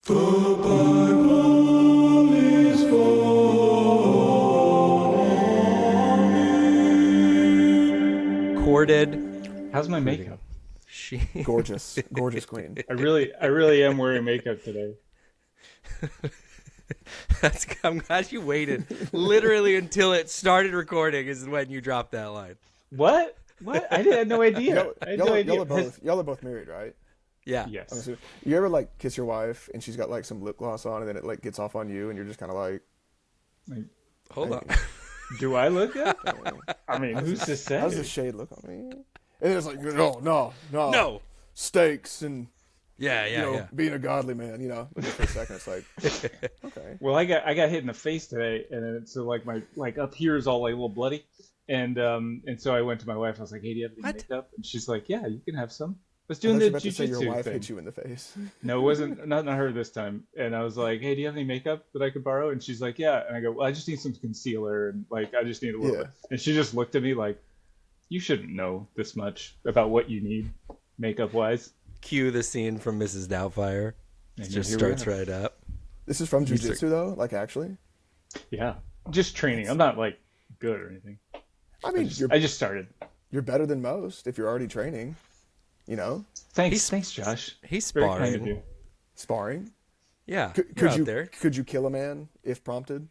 The Bible is for me. Corded. How's my makeup? Gorgeous, gorgeous queen. I really am wearing makeup today. I'm glad you waited literally until it started recording is when you dropped that line. What? I had no idea. Y'all are both married, right? Yeah. Yes. You ever like kiss your wife and she's got like some lip gloss on and then it like gets off on you and you're just kind of like, Hold on. Do I look good? I mean, who's to say? how does the shade look on me? And it's like, no, steaks and Yeah. being a godly man, And for a second, it's like, okay. Well, I got hit in the face today, and then so like my up here is all like a little bloody, and so I went to my wife. I was like, "Hey, do you have any makeup?" And she's like, "Yeah, you can have some." I was doing the about to say your jujitsu wife thing. hit you in the face. No, it wasn't not her this time. And I was like, "Hey, do you have any makeup that I could borrow?" And she's like, "Yeah." And I go, "Well, I just need some concealer, and like I just need a little bit." And she just looked at me like, "You shouldn't know this much about what you need, makeup wise." Cue the scene from Mrs. Doubtfire. It just starts right up. This is from jiu-jitsu though, like actually? Yeah, just training. I'm not like good or anything. I mean, I just started. you're better than most if you're already training, Thanks, Josh. He's Very kind of sparring. you. sparring. Yeah. Could you're out you there. could you kill a man if prompted?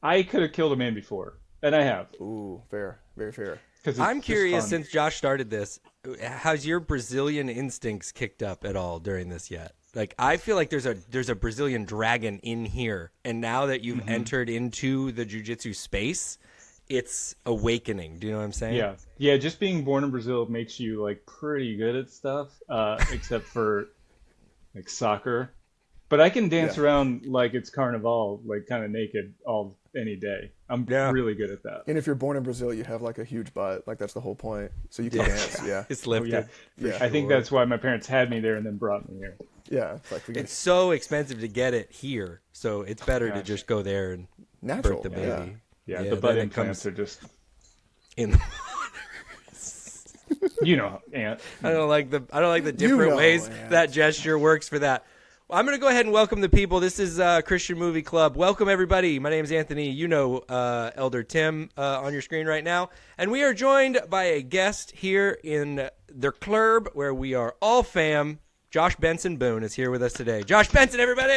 I could have killed a man before, and I have. Ooh, fair, very fair. 'Cause it's I'm just curious, fun. since Josh started this, has your Brazilian instincts kicked up at all during this yet? Like, I feel like there's a Brazilian dragon in here, and now that you've entered into the jiu-jitsu space, it's awakening. Do you know what I'm saying? Yeah. Just being born in Brazil makes you like pretty good at stuff, except for like soccer. But I can dance around like it's carnival, like kind of naked any day. I'm really good at that. And if you're born in Brazil, you have like a huge butt. Like that's the whole point. So you can dance. Yeah. It's Oh, lifted. yeah. Yeah, I think sure. that's why my parents had me there and then brought me here. Yeah. It's like we get It's so expensive to get it here, so it's better to Gosh. just go there and natural. birth the baby. Yeah, Yeah, the butt then it implants comes- are just, In the Aunt. I don't like the different ways yeah. that gesture works for that. Well, I'm going to go ahead and welcome the people. This is Christian Movie Club. Welcome, everybody. My name is Anthony. You know Elder Tim on your screen right now. And we are joined by a guest here in the club where we are all fam. Josh Benson Boone is here with us today. Josh Benson, everybody!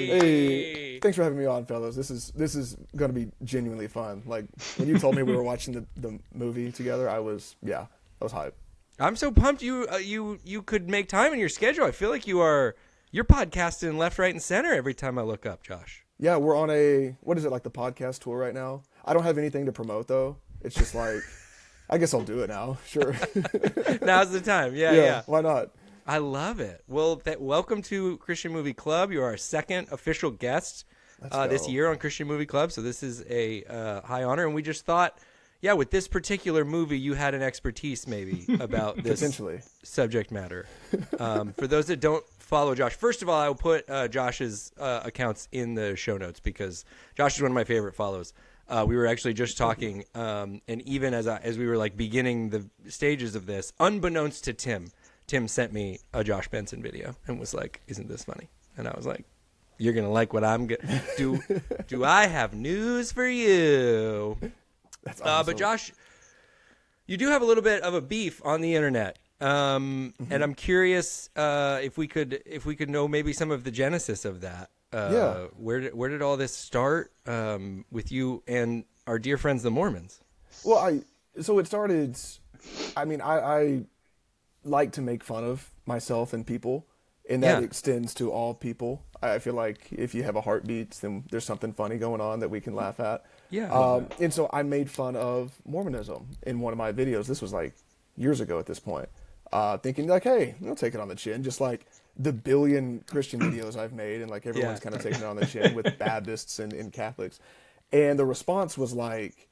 Hey, thanks for having me on, fellas. This is gonna be genuinely fun. Like when you told me we were watching the movie together, I was hyped. I'm so pumped you could make time in your schedule. I feel like you're podcasting left, right, and center every time I look up, Josh. Yeah, we're on what is it, like the podcast tour right now? I don't have anything to promote though. It's just like, I guess I'll do it now. Sure. Now's the time. Yeah. Why not? I love it. Well, welcome to Christian Movie Club. You're our second official guest this go. year on Christian Movie Club, so this is a high honor. And we just thought, with this particular movie, you had an expertise maybe about this Potentially. subject matter. For those that don't follow Josh, first of all, I will put Josh's accounts in the show notes because Josh is one of my favorite follows. We were actually just talking, and even as we were like beginning the stages of this, unbeknownst to Tim sent me a Josh Benson video and was like, "Isn't this funny?" And I was like, "You're gonna like what I'm gonna do." Do I have news for you? That's awesome. But Josh, you do have a little bit of a beef on the internet, and I'm curious if we could know maybe some of the genesis of that. Where did all this start with you and our dear friends the Mormons? Well, so it started. I mean, I like to make fun of myself and people, and that extends to all people. I feel like if you have a heartbeat, then there's something funny going on that we can laugh at. Yeah. And so I made fun of Mormonism in one of my videos. This was like years ago at this point. Thinking like, hey, I'll take it on the chin, just like the billion Christian videos I've made, and like everyone's kind of taking it on the chin with Baptists and Catholics. And the response was like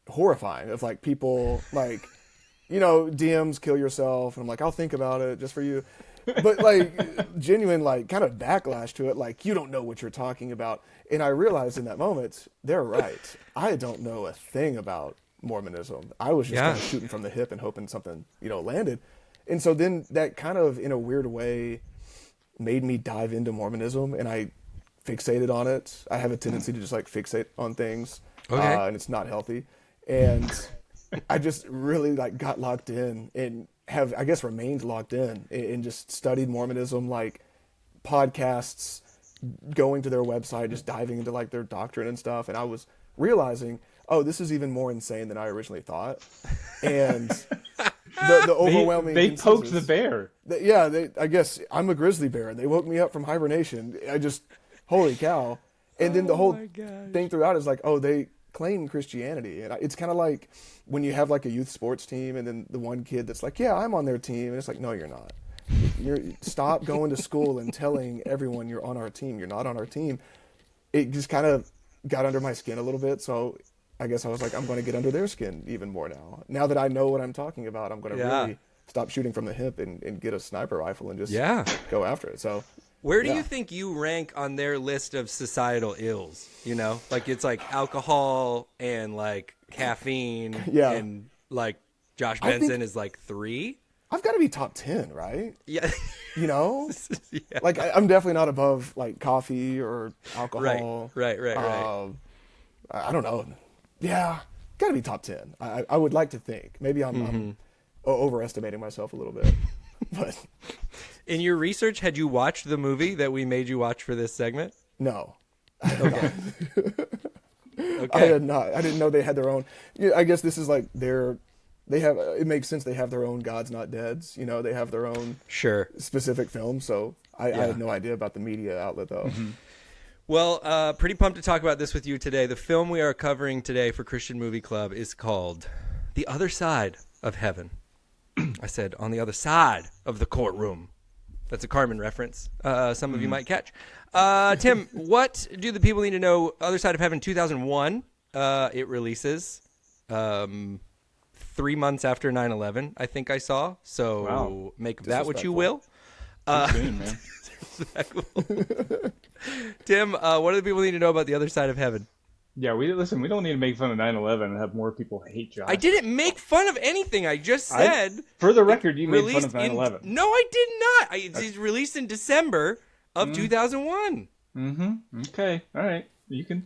horrifying of like people like, DMs, kill yourself. And I'm like, I'll think about it just for you. But like genuine, like kind of backlash to it. Like, you don't know what you're talking about. And I realized in that moment, they're right. I don't know a thing about Mormonism. I was just kind of shooting from the hip and hoping something, landed. And so then that kind of, in a weird way, made me dive into Mormonism, and I fixated on it. I have a tendency to just like fixate on things, and it's not healthy. And I just really like got locked in and have, I guess, remained locked in and just studied Mormonism, like podcasts, going to their website, just diving into like their doctrine and stuff. And I was realizing, oh, this is even more insane than I originally thought. And the overwhelming they poked consensus- the bear. I guess I'm a grizzly bear. They woke me up from hibernation. Holy cow. And then the whole thing throughout is like, oh, they claim Christianity. And it's kind of like when you have like a youth sports team and then the one kid that's like, yeah, I'm on their team. And it's like, no, you're not. Stop going to school and telling everyone you're on our team. You're not on our team. It just kind of got under my skin a little bit. So I guess I was like, I'm going to get under their skin even more now. Now that I know what I'm talking about, I'm going to really stop shooting from the hip and get a sniper rifle and just go after it. So where do you think you rank on their list of societal ills? You know, like it's like alcohol and like caffeine and like Josh Benson is like 3. I've got to be top 10, right? Yeah. You know? Like I'm definitely not above like coffee or alcohol. Right. I don't know. Yeah. Got to be top 10. I would like to think. Maybe I'm overestimating myself a little bit. But in your research, had you watched the movie that we made you watch for this segment? No. Okay. I had not. I didn't know they had their own. Yeah, I guess this is like they have. It makes sense. They have their own Gods Not Deads. You know, they have their own specific film. So I had no idea about the media outlet though. Mm-hmm. Well, pretty pumped to talk about this with you today. The film we are covering today for Christian Movie Club is called The Other Side of Heaven. I said on the other side of the courtroom. That's a Carmen reference. Some of you might catch. Tim, what do the people need to know? Other Side of Heaven, 2001. It releases 3 months after 9/11, I think I saw. So make of that what you will. Soon, man. Tim, what do the people need to know about The Other Side of Heaven? Yeah, we don't need to make fun of 9/11 and have more people hate Josh. I didn't make fun of anything. I just said. For the record, you made fun of 9/11. No, I did not. It's released in December of 2001. Mm-hmm. Okay. All right. You can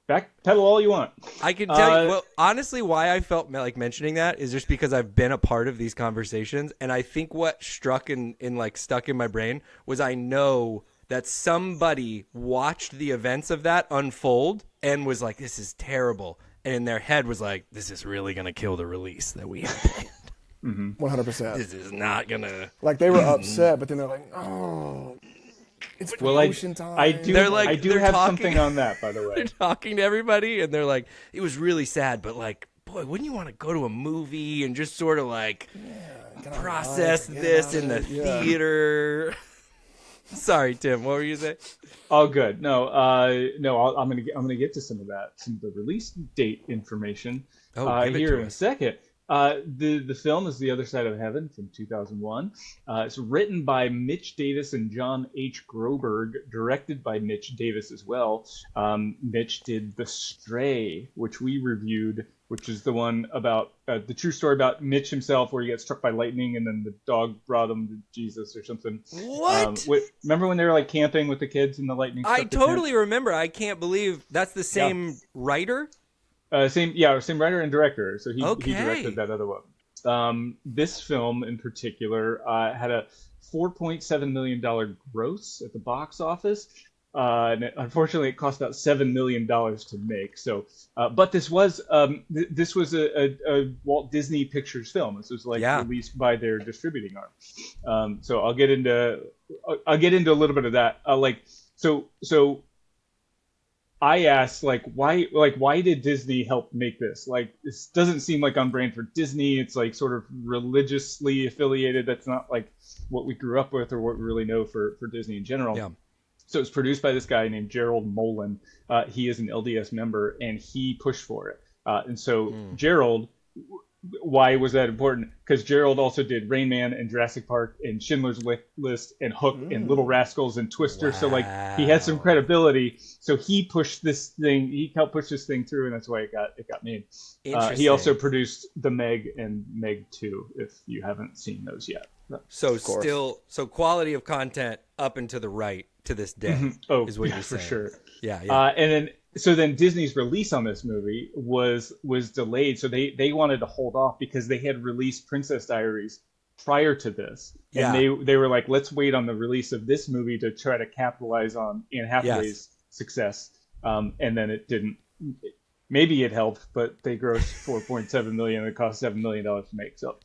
backpedal all you want. I can tell you. Well, honestly, why I felt like mentioning that is just because I've been a part of these conversations, and I think what stuck in my brain was I know that somebody watched the events of that unfold and was like, this is terrible. And in their head was like, this is really going to kill the release that we have planned. 100%. This is not going to. Like they were upset, but then they're like, oh, it's promotion time. I do have something on that, by the way. They're talking to everybody and they're like, it was really sad, but like, boy, wouldn't you want to go to a movie and just sort of like process this in the theater? Sorry, Tim. What were you saying? Oh, good. No. I'm gonna get to some of that, some of the release date information here in a second. The film is The Other Side of Heaven from 2001. It's written by Mitch Davis and John H. Groberg, directed by Mitch Davis as well. Mitch did The Stray, which we reviewed, which is the one about the true story about Mitch himself, where he gets struck by lightning and then the dog brought him to Jesus or something. What? Remember when they were like camping with the kids and the lightning? I totally remember. I can't believe that's the same writer. Same writer and director. So he directed that other one. This film in particular had a $4.7 million gross at the box office. And unfortunately, it cost about $7 million to make. So, but this was a Walt Disney Pictures film. This was released by their distributing arm. So I'll get into a little bit of that. So I asked why did Disney help make this? Like, this doesn't seem like on brand for Disney. It's like sort of religiously affiliated. That's not like what we grew up with or what we really know for Disney in general. Yeah. So it's produced by this guy named Gerald Molen. He is an LDS member, and he pushed for it. And so Gerald, why was that important? Because Gerald also did Rain Man and Jurassic Park and Schindler's List and Hook and Little Rascals and Twister. Wow. So like he had some credibility. So he pushed this thing. He helped push this thing through, and that's why it got made. He also produced The Meg and Meg 2, if you haven't seen those yet. So course. so quality of content up and to the right to this day Oh, is what yeah, you're for saying. sure. Yeah, yeah. And then Disney's release on this movie was delayed, so they wanted to hold off because they had released Princess Diaries prior to this, and Yeah. they were like, let's wait on the release of this movie to try to capitalize on Anne Hathaway's success. And then it didn't. Maybe it helped, but they grossed 4.7 million. And it cost $7 million to make. So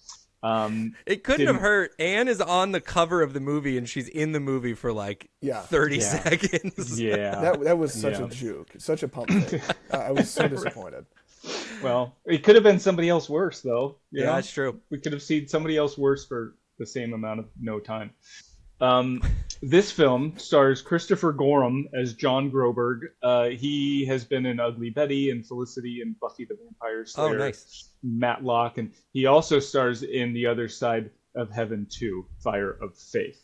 It couldn't have didn't- hurt. Anne is on the cover of the movie, and she's in the movie for like Yeah. 30 Yeah. seconds. yeah. That was such Yeah. a juke, such a pump fake. I was so disappointed. Well, it could have been somebody else worse, though. You Yeah, know? that's true. We could have seen somebody else worse for the same amount of no time. This film stars Christopher Gorham as John Groberg. He has been in Ugly Betty and Felicity and Buffy the Vampire Slayer. Oh, nice. Matlock, and he also stars in The Other Side of Heaven 2, Fire of Faith.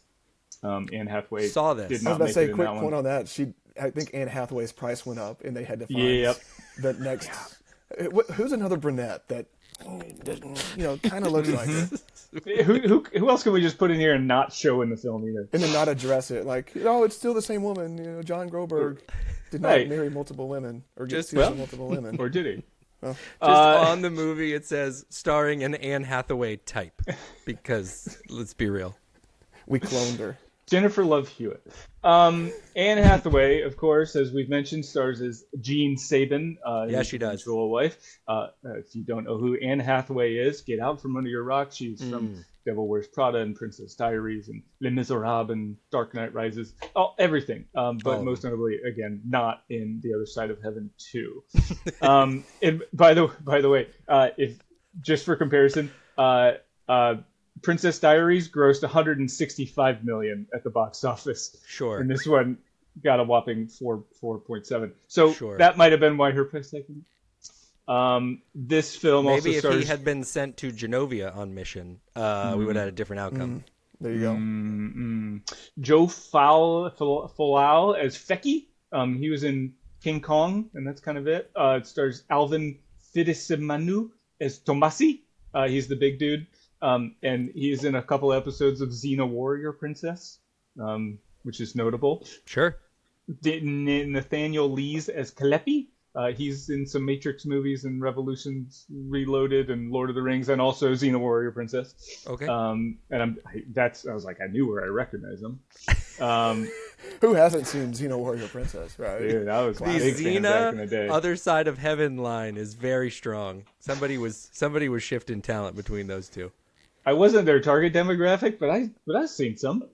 Anne Hathaway Saw this. did I not was about to make say, it in quick that point one. on that. I think Anne Hathaway's price went up, and they had to find Yep. the next. Who's another brunette that, kind of looks like her, Who else can we just put in here and not show in the film either? and then not address it? Like, it's still the same woman. John Groberg did not Right. marry multiple women or get Just- seized well, with multiple women. Or did he? Just Uh, on the movie, it says starring an Anne Hathaway type. Because let's be real. We cloned her. Jennifer Love Hewitt. Anne Hathaway, of course, as we've mentioned, stars as Jean Sabin. Yeah, his she does. eventual wife. If you don't know who Anne Hathaway is, get out from under your rock. She's from Devil Wears Prada and Princess Diaries and Les Miserables and Dark Knight Rises. Everything. But of most notably, again, not in The Other Side of Heaven 2. And by the way, if just for comparison, Princess Diaries grossed 165 million at the box office. Sure. And this one got a whopping 4.7. So Sure. that might have been why her price tag. This film Maybe also if stars. he had been sent to Genovia on mission, we would have had a different outcome. There you go. Joe Falau as Feki. He was in King Kong, and that's kind of it. It stars Alvin Fidesimanu as Tomasi. He's the big dude. And he's in a couple episodes of Xena Warrior Princess, which is notable. Sure. Nathaniel Lees as Kalepi. He's in some Matrix movies and Revolutions Reloaded and Lord of the Rings, and also Xena Warrior Princess. Okay. And I was like, I knew where I recognized him. Who hasn't seen Xena Warrior Princess, right? Dude, that was The my big fan back in the day. Xena Other Side of Heaven line is very strong. Somebody was shifting talent between those two. I wasn't their target demographic, but I've seen some.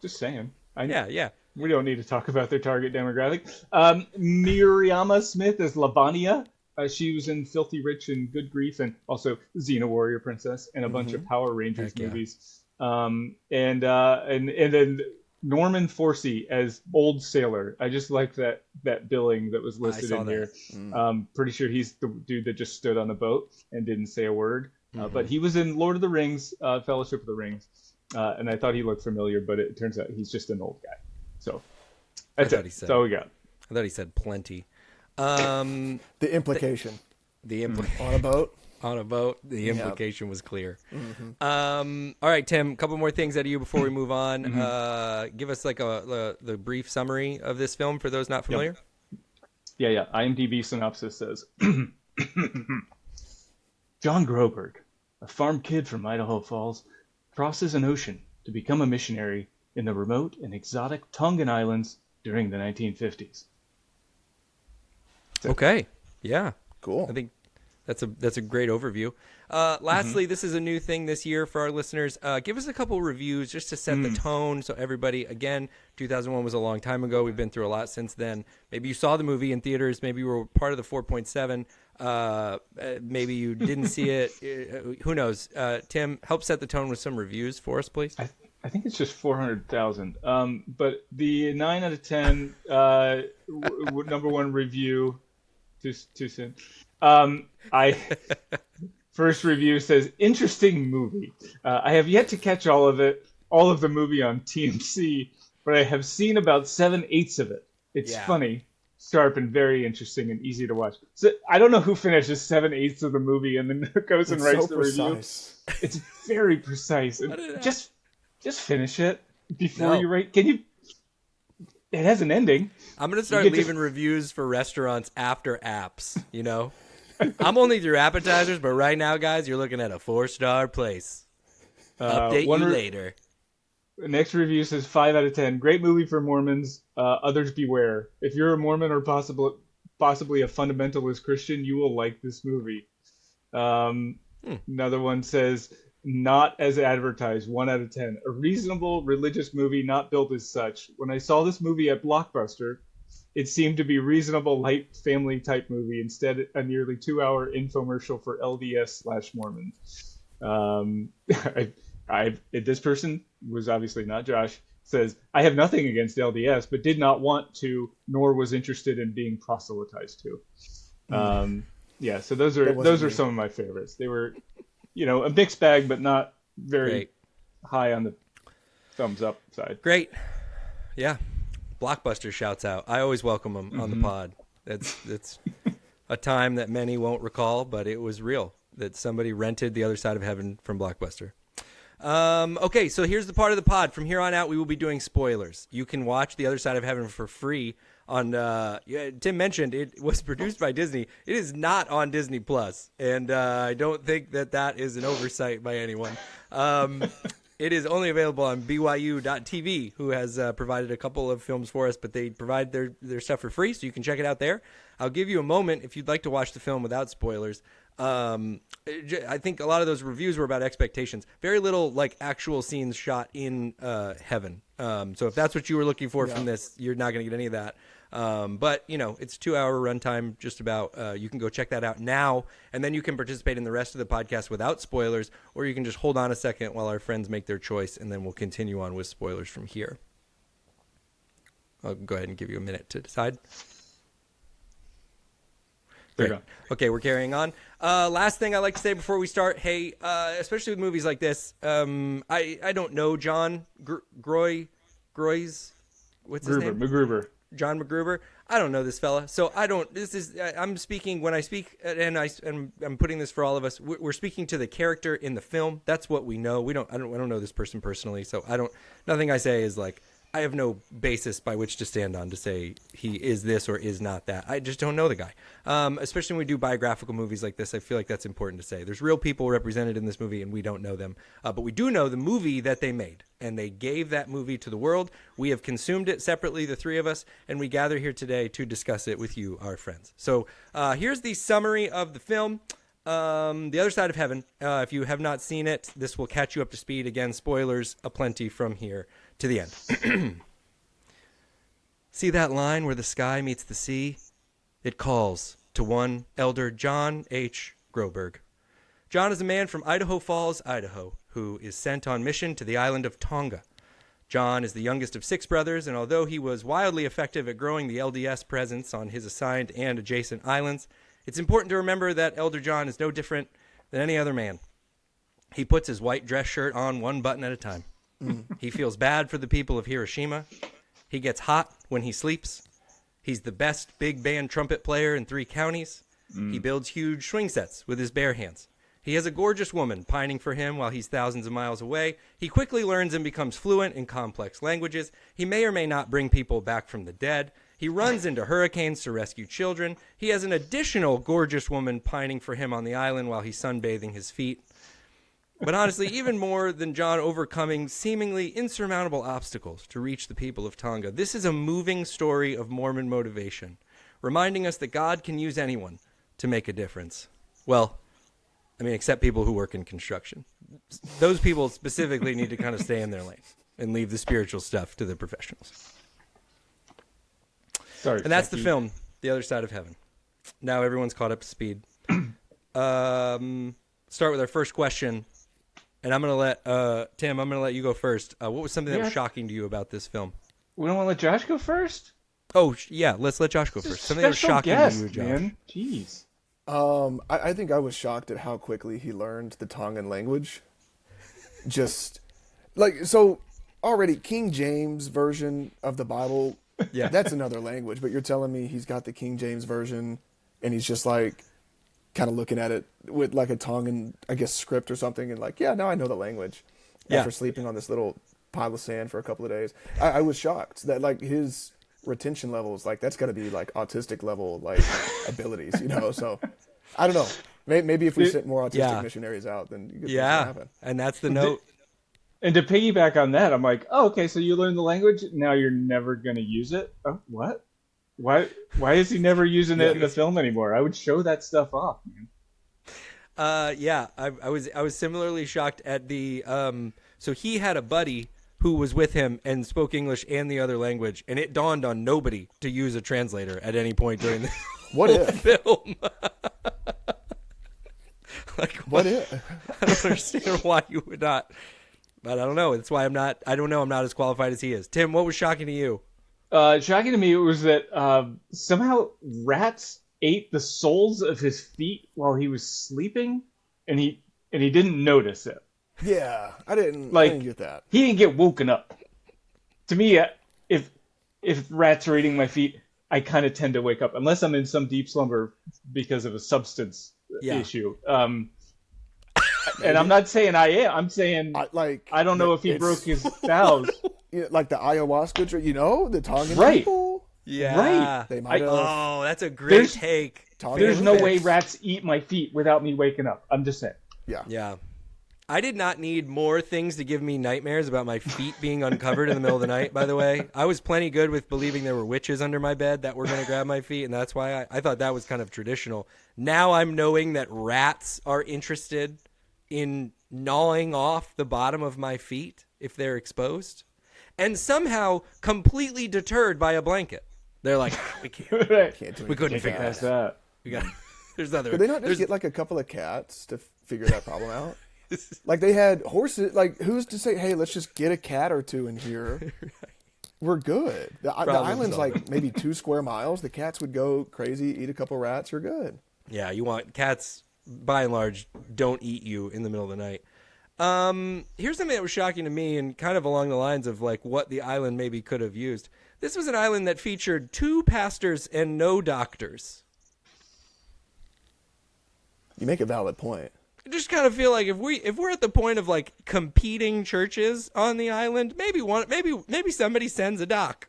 Just saying. Yeah. We don't need to talk about their target demographic. Miriama Smith as Lavania. She was in Filthy Rich and Good Grief, and also Xena Warrior Princess, and a bunch of Power Rangers Heck yeah. movies. And then Norman Forsey as Old Sailor. I just like that billing that was listed saw in that. here. Pretty sure he's the dude that just stood on the boat and didn't say a word. But he was in Lord of the Rings, Fellowship of the Rings, and I thought he looked familiar, but it turns out he's just an old guy. So that's thought it. he said- That's all we got. I thought he said plenty. The implication. The On a boat? on a boat. The implication was clear. All right, Tim. A couple more things out of you before we move on. Give us like the brief summary of this film for those not familiar. Yeah. IMDb synopsis says, John Groberg, a farm kid from Idaho Falls, crosses an ocean to become a missionary in the remote and exotic Tongan Islands during the 1950s. Okay. Yeah. Cool. I think that's a great overview. Lastly, this is a new thing this year for our listeners. Give us a couple reviews just to set the tone so everybody, again, 2001 was a long time ago. We've been through a lot since then. Maybe you saw the movie in theaters. Maybe you were part of the 4.7. Maybe you didn't see it. Who knows? Tim, help set the tone with some reviews for us, please. I think it's just 400,000. But the 9 out of 10 number one review, too soon. First review says, interesting movie. I have yet to catch all of the movie on TMC, but I have seen about 7/8 of it. It's funny, sharp and very interesting and easy to watch. So I don't know who finishes 7/8 of the movie and then goes and It's writes so the review. precise. It's very precise. And just finish it before No. you write. Can you? It has an ending. I'm gonna start get to- leaving reviews for restaurants after apps. You know, I'm only through appetizers, but right now, guys, you're looking at a 4-star place. Update you later. The next review says 5 out of 10. Great movie for Mormons. Others beware. If you're a Mormon or possibly a fundamentalist Christian, you will like this movie. Another one says, not as advertised. 1 out of 10. A reasonable religious movie not built as such. When I saw this movie at Blockbuster, it seemed to be reasonable light family type movie. Instead, a nearly 2-hour infomercial for LDS/Mormon. This person was obviously not Josh. Says, I have nothing against LDS, but did not want to, nor was interested in being proselytized to. Yeah, so those are some of my favorites. They were, a mixed bag, but not very Great. high on the thumbs up side. Great. Yeah. Blockbuster shouts out. I always welcome them on the pod. It's a time that many won't recall, but it was real that somebody rented The Other Side of Heaven from Blockbuster. Okay, so here's the part of the pod. From here on out, we will be doing spoilers. You can watch The Other Side of Heaven for free on Tim mentioned it was produced by Disney. It is not on Disney Plus, and I don't think that is an oversight by anyone. It is only available on BYU.TV, who has provided a couple of films for us, but they provide their stuff for free, so you can check it out there. I'll give you a moment if you'd like to watch the film without spoilers. I think a lot of those reviews were about expectations. Very little actual scenes shot in heaven. So if that's what you were looking for from this, you're not going to get any of that. But it's 2-hour runtime. Just about. You can go check that out now, and then you can participate in the rest of the podcast without spoilers, or you can just hold on a second while our friends make their choice, and then we'll continue on with spoilers from here. I'll go ahead and give you a minute to decide. Great. Okay, we're carrying on. Last thing I like to say before we start, hey, especially with movies like this, I don't know John Groys. What's his name? MacGruber. John MacGruber. I don't know this fella, so I don't. I'm speaking when I speak, and I'm putting this for all of us. We're speaking to the character in the film. That's what we know. I don't know this person personally, so nothing I say is I have no basis by which to stand on to say he is this or is not that. I just don't know the guy. Especially when we do biographical movies like this, I feel like that's important to say. There's real people represented in this movie, and we don't know them. But we do know the movie that they made, and they gave that movie to the world. We have consumed it separately, the three of us, and we gather here today to discuss it with you, our friends. So here's the summary of the film. The Other Side of Heaven. If you have not seen it, this will catch you up to speed. Again, spoilers aplenty from here to the end. See that line where the sky meets the sea? It calls to one elder John H. Groberg. John is a man from Idaho Falls, Idaho, who is sent on mission to the island of Tonga. John is the youngest of 6 brothers, and although he was wildly effective at growing the LDS presence on his assigned and adjacent islands, it's important to remember that Elder John is no different than any other man. He puts his white dress shirt on one button at a time. He feels bad for the people of Hiroshima. He gets hot when he sleeps. He's the best big band trumpet player in 3 counties. He builds huge swing sets with his bare hands. He has a gorgeous woman pining for him while he's thousands of miles away. He quickly learns and becomes fluent in complex languages. He may or may not bring people back from the dead. He runs into hurricanes to rescue children. He has an additional gorgeous woman pining for him on the island while he's sunbathing his feet. But honestly, even more than John overcoming seemingly insurmountable obstacles to reach the people of Tonga, this is a moving story of Mormon motivation, reminding us that God can use anyone to make a difference. Well, except people who work in construction. Those people specifically need to kind of stay in their lane and leave the spiritual stuff to the professionals. Sorry, and that's the film, The Other Side of Heaven. Now everyone's caught up to speed. Start with our first question. And I'm going to let, Tim, I'm going to let you go first. What was something that was shocking to you about this film? We don't want to let Josh go first? Oh, yeah, let's let Josh go first. Something that was shocking to you, Josh. Man. Jeez. I think I was shocked at how quickly he learned the Tongan language. Just, so already King James version of the Bible Yeah. That's another language, but you're telling me he's got the King James version and he's just like kind of looking at it with like a Tongan, I guess, script or something, and like, yeah, now I know the language. Yeah. After sleeping on this little pile of sand for a couple of days, I was shocked that like his retention levels, like that's got to be like autistic level like abilities, you know. So I don't know. Maybe if we sent more autistic missionaries out, then good things will happen. And that's the note. And to piggyback on that, I'm like, oh, okay, so you learn the language, now you're never going to use it? Oh, what? Why is he never using it in the film anymore? I would show that stuff off, man. I was similarly shocked at the so he had a buddy who was with him and spoke English and the other language, and it dawned on nobody to use a translator at any point during the What whole if? film. Like, What if? I don't understand why you would not. But I don't know. That's why I'm not as qualified as he is. Tim, what was shocking to you? Shocking to me was that somehow rats ate the soles of his feet while he was sleeping, and he didn't notice it. Yeah, I didn't get that. He didn't get woken up. To me, if rats are eating my feet, I kind of tend to wake up, unless I'm in some deep slumber because of a substance issue. And I'm not saying I am. I'm saying I don't know if he broke his vows. Like the ayahuasca, the Tongan Right. people. Yeah. Right. They might have. Oh, that's a great take. There's no way rats eat my feet without me waking up. I'm just saying. Yeah. Yeah. I did not need more things to give me nightmares about my feet being uncovered in the middle of the night, by the way. I was plenty good with believing there were witches under my bed that were going to grab my feet, and that's why I thought that was kind of traditional. Now I'm knowing that rats are interested in gnawing off the bottom of my feet if they're exposed, and somehow completely deterred by a blanket. They're like, we couldn't figure That's that out. that. We got there's other. Could they not just get like a couple of cats to figure that problem out? Like they had horses. Like who's to say, hey, let's just get a cat or two in here. We're good. The island's like maybe 2 square miles. The cats would go crazy, eat a couple rats. You're good. Yeah, you want cats. By and large, don't eat you in the middle of the night. Here's something that was shocking to me and kind of along the lines of like what the island maybe could have used. This was an island that featured 2 pastors and no doctors. You make a valid point. I just kind of feel like if we're at the point of like competing churches on the island, maybe somebody sends a doc.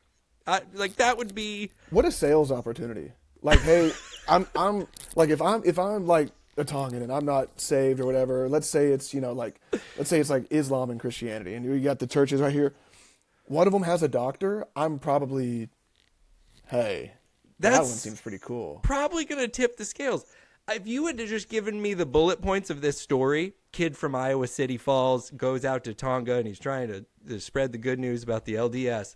Like that would be What a sales opportunity. Like, hey, I'm like if I'm like a Tongan and I'm not saved or whatever, let's say it's like Islam and Christianity, and you got the churches right here. One of them has a doctor. I'm probably, hey, that one seems pretty cool. probably going to tip the scales. If you had just given me the bullet points of this story, kid from Iowa City Falls goes out to Tonga and he's trying to spread the good news about the LDS.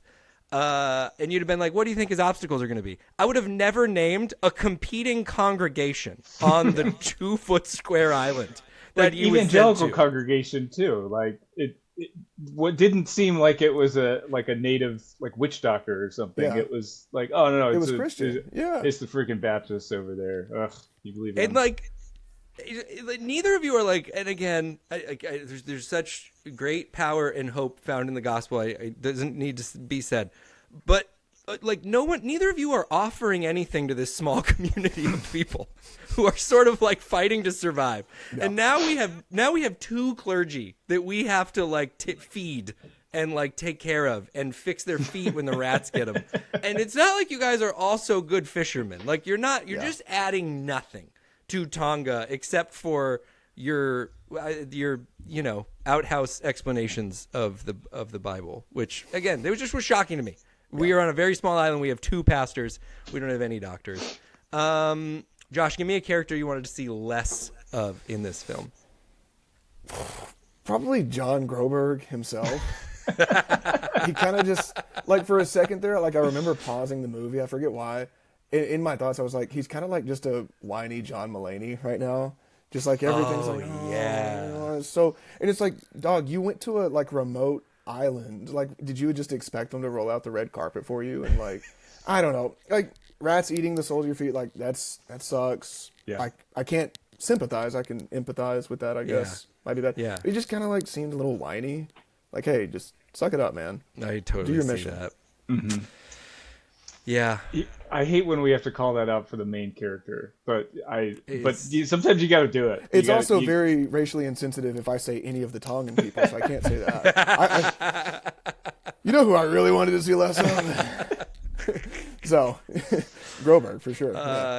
And you'd have been like, what do you think his obstacles are going to be? I would have never named a competing congregation on the 2-foot square island. Like evangelical congregation too. Like it what didn't seem like it was a native like witch doctor or something. Yeah. It was like, oh no, It was Christian. It's the freaking Baptists over there. Ugh, you believe it? And like, neither of you are like, and again, there's such great power and hope found in the gospel. It doesn't need to be said, but like neither of you are offering anything to this small community of people who are sort of like fighting to survive. Yeah. And now we have 2 clergy that we have to like feed and like take care of and fix their feet when the rats get them. And it's not like you guys are also good fishermen. Like you're just adding nothing to Tonga except for your outhouse explanations of the Bible, which again, it was shocking to me. We are on a very small island. We have 2 pastors. We don't have any doctors. Josh, give me a character you wanted to see less of in this film. Probably John Groberg himself. He kind of just like for a second there, like I remember pausing the movie. I forget why. In my thoughts, I was like, he's kind of like just a whiny John Mulaney right now. Just like everything's yeah. So, and it's like, dog, you went to a like remote island. Like, did you just expect them to roll out the red carpet for you? And like, I don't know, like rats eating the soles of your feet. Like that sucks. Yeah. I can't sympathize. I can empathize with that, I guess. Might be that. Yeah. He just kind of like seemed a little whiny. Like, hey, just suck it up, man. I totally do your see mission. that. Mm-hmm. Yeah. I hate when we have to call that out for the main character, but It's- sometimes you got to do it. It's also very racially insensitive if I say any of the Tongan people, so I can't say that. You know who I really wanted to see less of? So, Groberg for sure.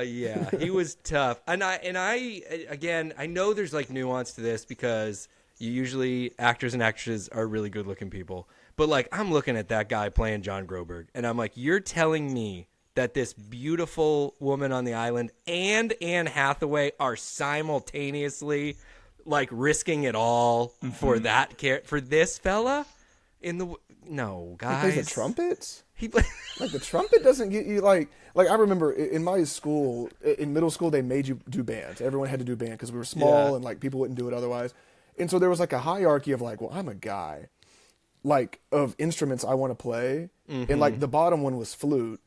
Yeah, he was tough. And I again, I know there's like nuance to this because usually actors and actresses are really good looking people. But like I'm looking at that guy playing John Groberg and I'm like, you're telling me that this beautiful woman on the island and Anne Hathaway are simultaneously like risking it all for for this fella in the no, He guys. plays the trumpets. He Like the trumpet doesn't get you like I remember in my school in middle school they made you do bands. Everyone had to do band because we were small Yeah. and like people wouldn't do it otherwise. And so there was like a hierarchy of like, well, I'm a guy, like of instruments I want to play, and like the bottom one was flute,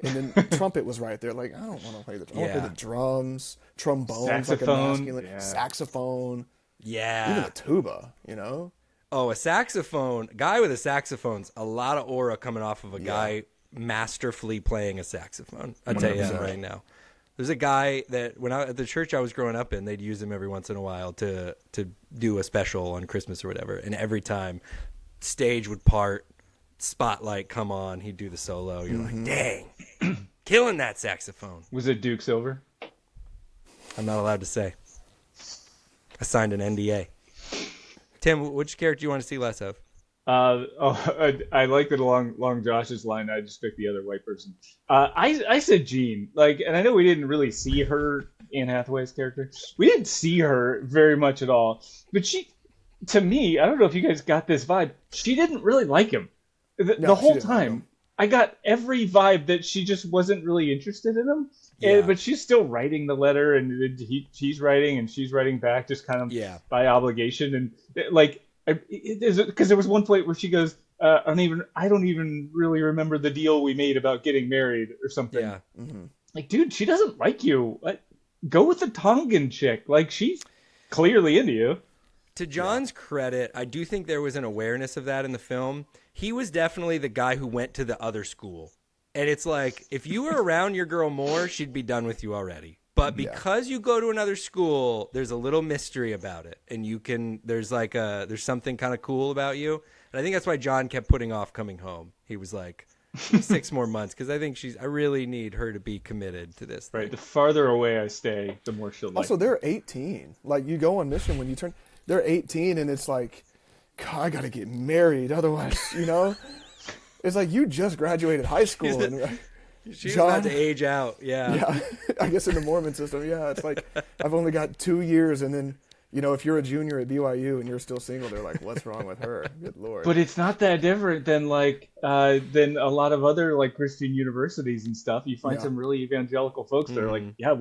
and then trumpet was right there. Like I don't want to play the I want to play the drums, trombones, like a Saxophone, masculine yeah. saxophone, yeah. even a tuba. You know, Oh, a saxophone. Guy with a saxophone's a lot of aura coming off of a guy masterfully playing a saxophone. I'll tell you that 100%. right now. There's a guy that when at the church I was growing up in, they'd use him every once in a while to do a special on Christmas or whatever. And every time stage would part, spotlight come on, he'd do the solo. You're like, dang, killing that saxophone. Was it Duke Silver? I'm not allowed to say. I signed an NDA. Tim, which character do you want to see less of? I liked it along Josh's line. I just picked the other white person. I said Jean. Like, and I know we didn't really see her, Anne Hathaway's character. We didn't see her very much at all. But she, to me, I don't know if you guys got this vibe. She didn't really like him. The No, whole she didn't like time. him. I got every vibe that she just wasn't really interested in him. Yeah. But she's still writing the letter, and he's writing, and she's writing back, just kind of Yeah. by obligation. And like, because there was one point where she goes, I don't even really remember the deal we made about getting married or something. Yeah. Like, dude, she doesn't like you. Go with the Tongan chick. Like, she's clearly into you. To John's credit, I do think there was an awareness of that in the film. He was definitely the guy who went to the other school. And it's like, if you were around your girl more, she'd be done with you already. But because you go to another school, there's a little mystery about it. And there's something kind of cool about you. And I think that's why John kept putting off coming home. He was like, 6 more months. Because I think I really need her to be committed to this thing. Right. The farther away I stay, the more she'll like also me. they're 18. Like you go on mission when you turn, they're 18, and it's like, God, I gotta get married, otherwise, you know. It's like you just graduated high school. And, She's John? about to age out. Yeah. yeah, I guess in the Mormon system, yeah, it's like I've only got 2 years, and then you know if you're a junior at BYU and you're still single, they're like, what's wrong with her? Good Lord. But it's not that different than than a lot of other like Christian universities and stuff. You find Yeah. some really evangelical folks that are like, yeah,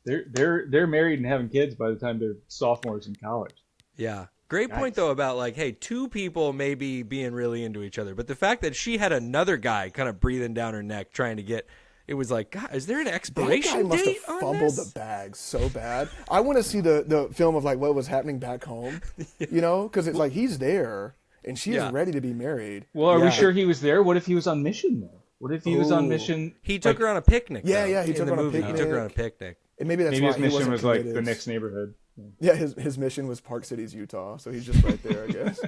they're married and having kids by the time they're sophomores in college. Yeah. Great point, though, about like, hey, 2 people maybe being really into each other. But the fact that she had another guy kind of breathing down her neck trying to get, it was like, God, is there an that guy expiration must have date on fumbled this? the bag so bad. I want to see the film of like what was happening back home, you know, because it's like he's there and she Yeah. is ready to be married. Well, are Yeah. we sure he was there? What if he was on mission though? What if he was on Ooh. mission? He took her on a picnic. Yeah, though, yeah, he in took the her on a movie. He took her on a picnic. picnic. And maybe that's Maybe why his he mission wasn't was like committed. the next neighborhood. Yeah, his mission was Park Cities, Utah, so he's just right there, I guess.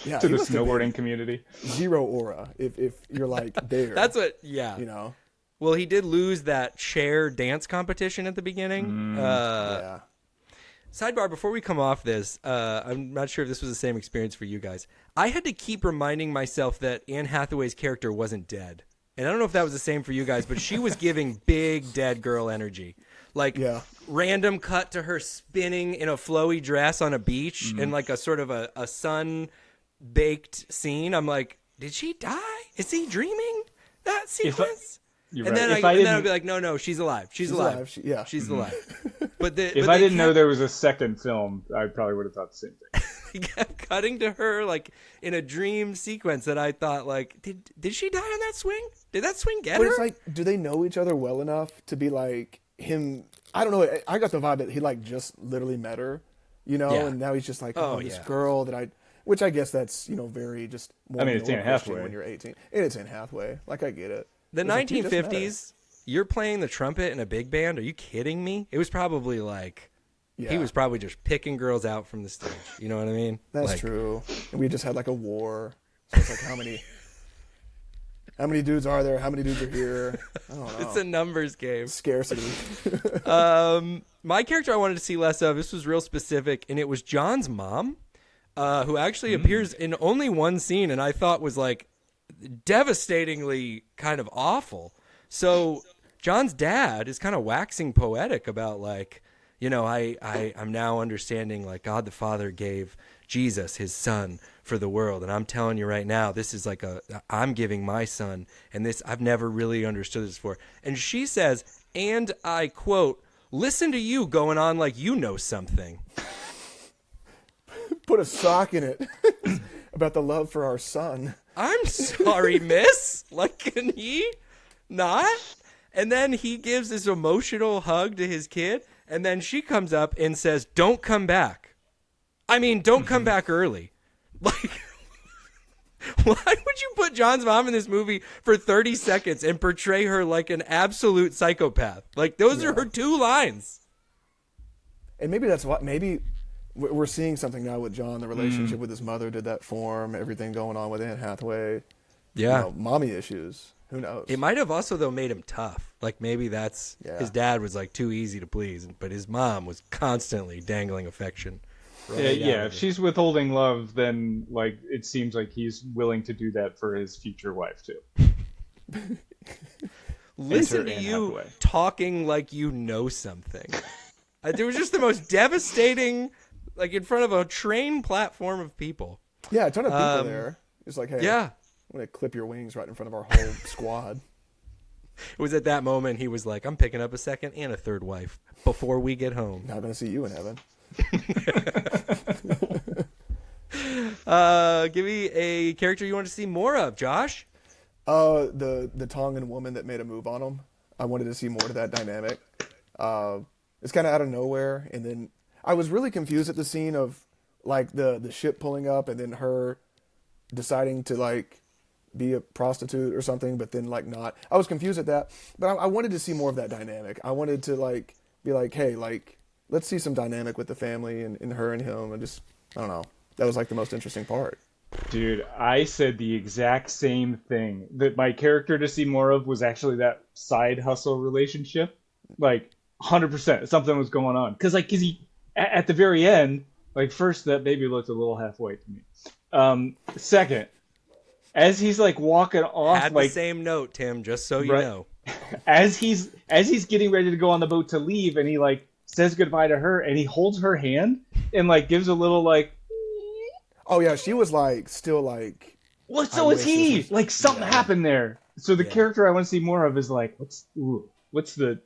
Yeah, To he the must have snowboarding been community. zero aura if you're like there. That's what, yeah. you know. Well, he did lose that chair dance competition at the beginning. Yeah. Sidebar, before we come off this, I'm not sure if this was the same experience for you guys. I had to keep reminding myself that Anne Hathaway's character wasn't dead. And I don't know if that was the same for you guys, but she was giving big dead girl energy. Like, Yeah. random cut to her spinning in a flowy dress on a beach in like a sort of a sun-baked scene. I'm like, did she die? Is he dreaming that sequence? You're And right. then, If I, I and then I'd didn't- be like, no, she's alive. She's alive. alive. Yeah. She's alive. But If I didn't know there was a second film, I probably would have thought the same thing. he kept cutting to her like in a dream sequence that I thought like, did she die on that swing? Did that swing get But her? it's like, do they know each other well enough to be like him? I don't know. I got the vibe that he like just literally met her, you know, Yeah. and now he's just like, Oh, oh, this yeah. girl that which I guess that's, you know, very just more I mean, it's Anne Christian Hathaway. when you're 18. And it's Anne Hathaway. Like, I get it. The It's like, you just met her. 1950s, you're playing the trumpet in a big band. Are you kidding me? It was probably like, Yeah, he was probably just picking girls out from the stage. You know what I mean? that's Like, true. And we just had like a war. So it's like how many dudes are there? How many dudes are here? I don't know. It's a numbers game. Scarcity. My character I wanted to see less of, this was real specific, and it was John's mom, who actually appears in only one scene, and I thought was like devastatingly kind of awful. So John's dad is kind of waxing poetic about like, you know, I'm now understanding like God the Father gave Jesus, his son, for the world. And I'm telling you right now, this is like I'm giving my son, and this, I've never really understood this before. And she says, and I quote, listen to you going on like you know something. Put a sock in it about the love for our son. I'm sorry, miss. Like, can he not? And then he gives this emotional hug to his kid, and then she comes up and says, don't come back. I mean, don't come back early. Like, why would you put John's mom in this movie for 30 seconds and portray her like an absolute psychopath? Like, those are her two lines. And maybe that's what, maybe we're seeing something now with John, the relationship with his mother did that for him, everything going on with Anne Hathaway. Yeah. You know, mommy issues. Who knows? It might have also, though, made him tough. Like, maybe that's, his dad was, like, too easy to please, but his mom was constantly dangling affection. Yeah, if she's withholding love, then like it seems like he's willing to do that for his future wife too. Listen to Anne you Hathaway. talking like you know something. There was just the most devastating, like in front of a train platform of people. Yeah, a ton of people there. It's like, hey, Yeah. I'm going to clip your wings right in front of our whole squad. It was at that moment he was like, I'm picking up a second and a third wife before we get home. Not going to see you in heaven. Give me a character you want to see more of, Josh. The Tongan woman that made a move on him. I wanted to see more of that dynamic. It's kind of out of nowhere, and then I was really confused at the scene of like the ship pulling up, and then her deciding to like be a prostitute or something, but then like not. I was confused at that, but I wanted to see more of that dynamic. I wanted to like be like, hey, like let's see some dynamic with the family and her and him, and just I don't know. That was like the most interesting part. Dude, I said the exact same thing. That my character to see more of was actually that side hustle relationship. Like 100%, something was going on. Because he at the very end, like first that baby looked a little halfway to me. Second, as he's like walking off, Had like the same note, Tim, just so you Right. know. as he's getting ready to go on the boat to leave, and he like says goodbye to her, and he holds her hand and like gives a little like, Oh yeah, she was like still like. well, I so is wish he. this was- Like something happened there. So the character I want to see more of is like, what's the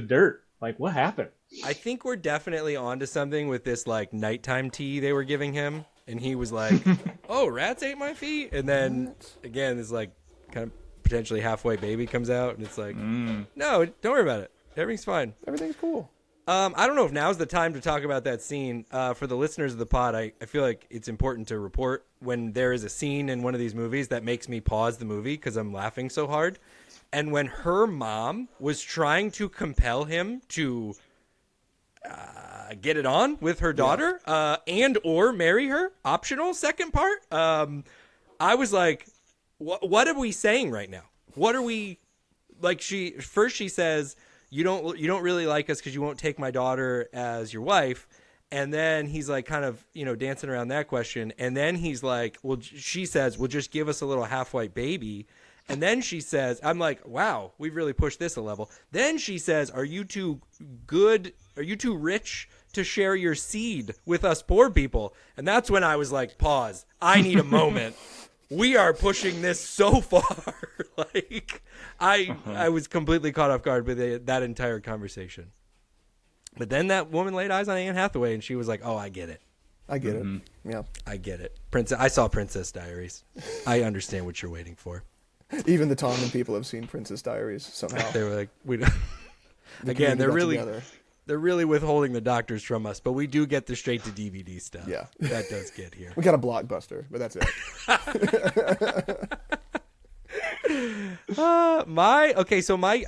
dirt? Like what happened? I think we're definitely onto something with this like nighttime tea they were giving him, and he was like, "Oh, rats ate my feet," and then again, this like kind of potentially halfway baby comes out, and it's like, "No, don't worry about it. Everything's fine." Everything's cool. I don't know if now's the time to talk about that scene. For the listeners of the pod, I feel like it's important to report when there is a scene in one of these movies that makes me pause the movie because I'm laughing so hard. And when her mom was trying to compel him to get it on with her daughter and or marry her, optional second part, I was like, what are we saying right now? What are we, like, she says, you don't really like us because you won't take my daughter as your wife. And then he's like kind of, dancing around that question. And then he's like, she says, well, just give us a little half-white baby. And then she says, I'm like, wow, we've really pushed this a level. Then she says, are you too good? Are you too rich to share your seed with us poor people? And that's when I was like, pause. I need a moment. We are pushing this so far. Like, I was completely caught off guard by that entire conversation. But then that woman laid eyes on Anne Hathaway, and she was like, oh, I get it. I get it. Yeah. I get it. I saw Princess Diaries. I understand what you're waiting for. Even the Tongan people have seen Princess Diaries somehow. They were like, we don't. Again, they're really withholding the doctors from us, but we do get the straight to DVD stuff. Yeah. That does get here. We got a Blockbuster, but that's it. I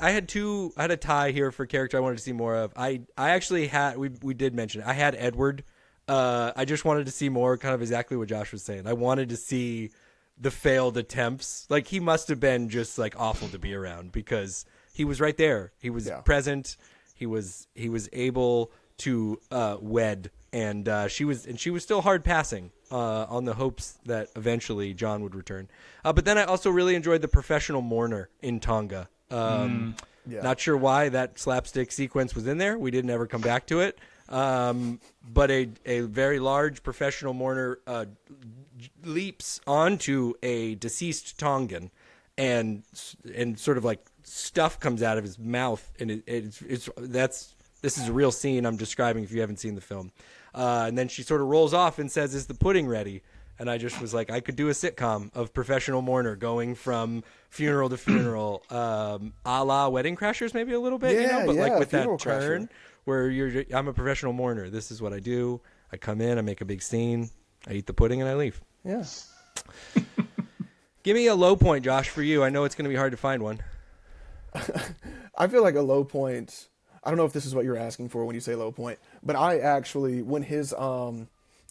had a tie here for character I wanted to see more of. I actually had, we did mention it. I had Edward. I just wanted to see more, kind of exactly what Josh was saying. I wanted to see the failed attempts. Like, he must have been just like awful to be around, because he was right there. He was present. He was able to wed, and she was still hard passing on the hopes that eventually John would return. But then I also really enjoyed the professional mourner in Tonga. Not sure why that slapstick sequence was in there. We didn't ever come back to it. But a very large professional mourner leaps onto a deceased Tongan, and sort of like stuff comes out of his mouth, and this is a real scene I'm describing if you haven't seen the film. And then she sort of rolls off and says, "Is the pudding ready?" And I just was like, I could do a sitcom of professional mourner going from funeral to funeral, a la Wedding Crashers, maybe a little bit, but like with that turn where I'm a professional mourner. This is what I do. I come in, I make a big scene, I eat the pudding, and I leave. Yeah. Give me a low point, Josh, for you. I know it's going to be hard to find one. I feel like a low point, I don't know if this is what you're asking for when you say low point, but I actually, when his, I don't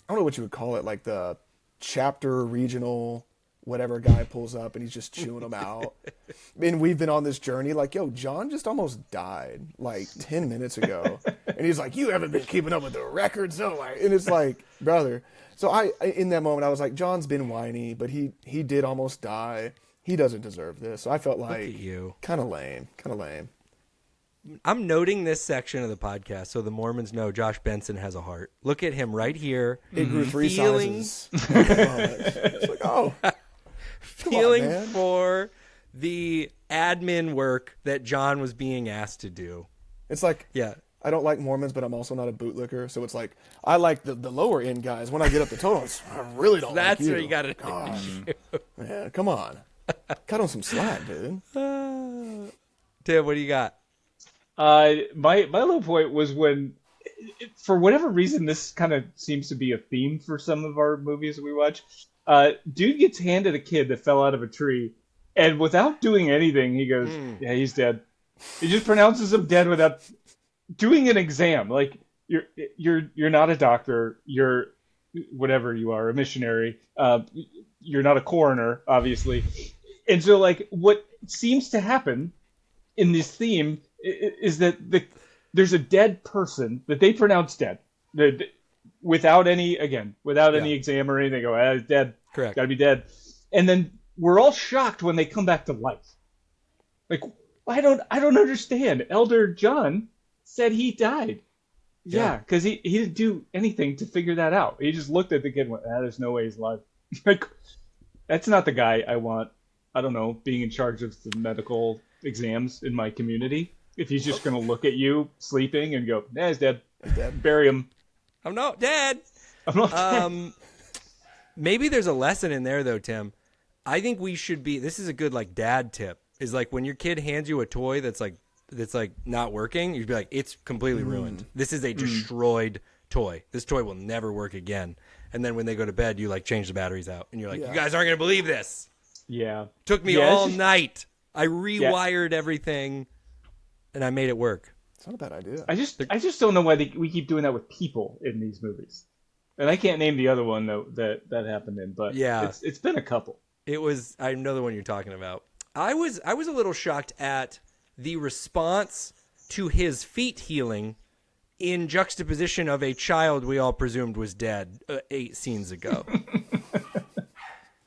know what you would call it, like the chapter regional whatever guy pulls up and he's just chewing them out. And we've been on this journey like, yo, John just almost died like 10 minutes ago. And he's like, you haven't been keeping up with the records. No. And it's like, brother. So in that moment, I was like, John's been whiny, but he did almost die. He doesn't deserve this. So I felt like kind of lame. I'm noting this section of the podcast so the Mormons know Josh Benson has a heart. Look at him right here. It grew 3 sizes. It's like, oh. Feeling for the admin work that John was being asked to do. It's like, I don't like Mormons, but I'm also not a bootlicker. So it's like, I like the lower end guys. When I get up the totals, I really don't like you. That's what you got to do. Man, come on. Cut on some slack, dude. Tim, what do you got? My low point was when, for whatever reason, this kind of seems to be a theme for some of our movies that we watch. Dude gets handed a kid that fell out of a tree, and without doing anything, he goes, "Yeah, he's dead." He just pronounces him dead without doing an exam. Like, you're not a doctor. You're whatever you are, a missionary. You're not a coroner, obviously. And so, like, what seems to happen in this theme is that there's a dead person that they pronounce dead. Without any exam or anything. They go, he's dead. Correct. Gotta be dead. And then we're all shocked when they come back to life. Like, I don't understand. Elder John said he died. Yeah, because he didn't do anything to figure that out. He just looked at the kid and went, there's no way he's alive. Like, that's not the guy I want, I don't know, being in charge of the medical exams in my community. If he's just going to look at you sleeping and go, he's dead. He's dead. Bury him. I'm not dead. Maybe there's a lesson in there, though, Tim. I think we should be. This is a good like dad tip. Is like when your kid hands you a toy that's like not working, you'd be like, it's completely ruined. This is a destroyed toy. This toy will never work again. And then when they go to bed, you like change the batteries out, and you're like, you guys aren't gonna believe this. Yeah. Took me all night. I rewired everything, and I made it work. It's not a bad idea. I just don't know why we keep doing that with people in these movies, and I can't name the other one that happened in, but it's been a couple. I know the one you're talking about. I was a little shocked at the response to his feet healing in juxtaposition of a child we all presumed was dead 8 scenes ago.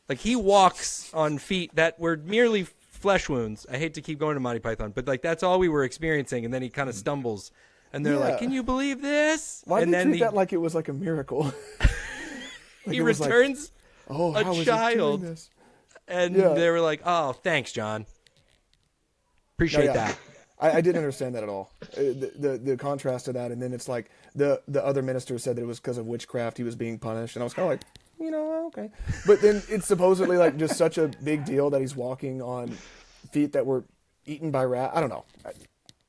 Like, he walks on feet that were merely flesh wounds. I hate to keep going to Monty Python, but like that's all we were experiencing, and then he kind of stumbles, and they're like, "Can you believe this?" Why and did you treat that like it was like a miracle? Like he returns like, a child, and they were like, "Oh, thanks, John. Appreciate that." I didn't understand that at all. The contrast to that, and then it's like the other minister said that it was because of witchcraft he was being punished, and I was kind of like, okay. But then it's supposedly like just such a big deal that he's walking on feet that were eaten by rat. I don't know.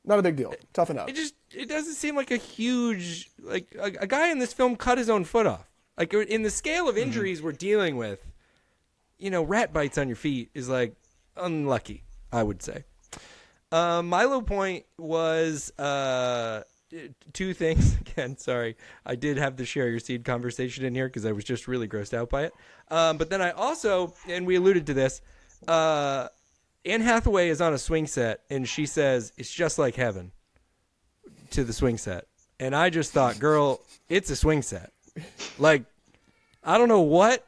Not a big deal. Tough enough. It doesn't seem like a huge, like a guy in this film cut his own foot off. Like in the scale of injuries we're dealing with, rat bites on your feet is like unlucky. I would say. My low point was two things. Again, sorry. I did have the share your seed conversation in here because I was just really grossed out by it. But then I also, and we alluded to this, Anne Hathaway is on a swing set, and she says, it's just like heaven to the swing set. And I just thought, girl, it's a swing set. Like, I don't know what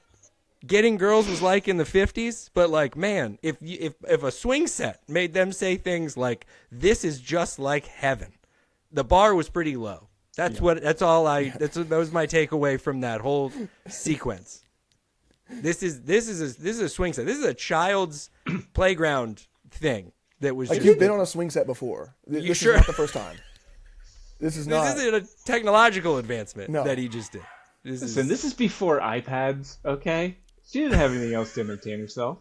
getting girls was like in the 50s, but like, man, if a swing set made them say things like, this is just like heaven, the bar was pretty low. That was my takeaway from that whole sequence. This is a swing set. This is a child's playground thing that was like just, you've been on a swing set before. This sure? is not the first time. This is not. This isn't a technological advancement No. that he just did. Listen, this is before iPads, okay? She didn't have anything else to entertain herself.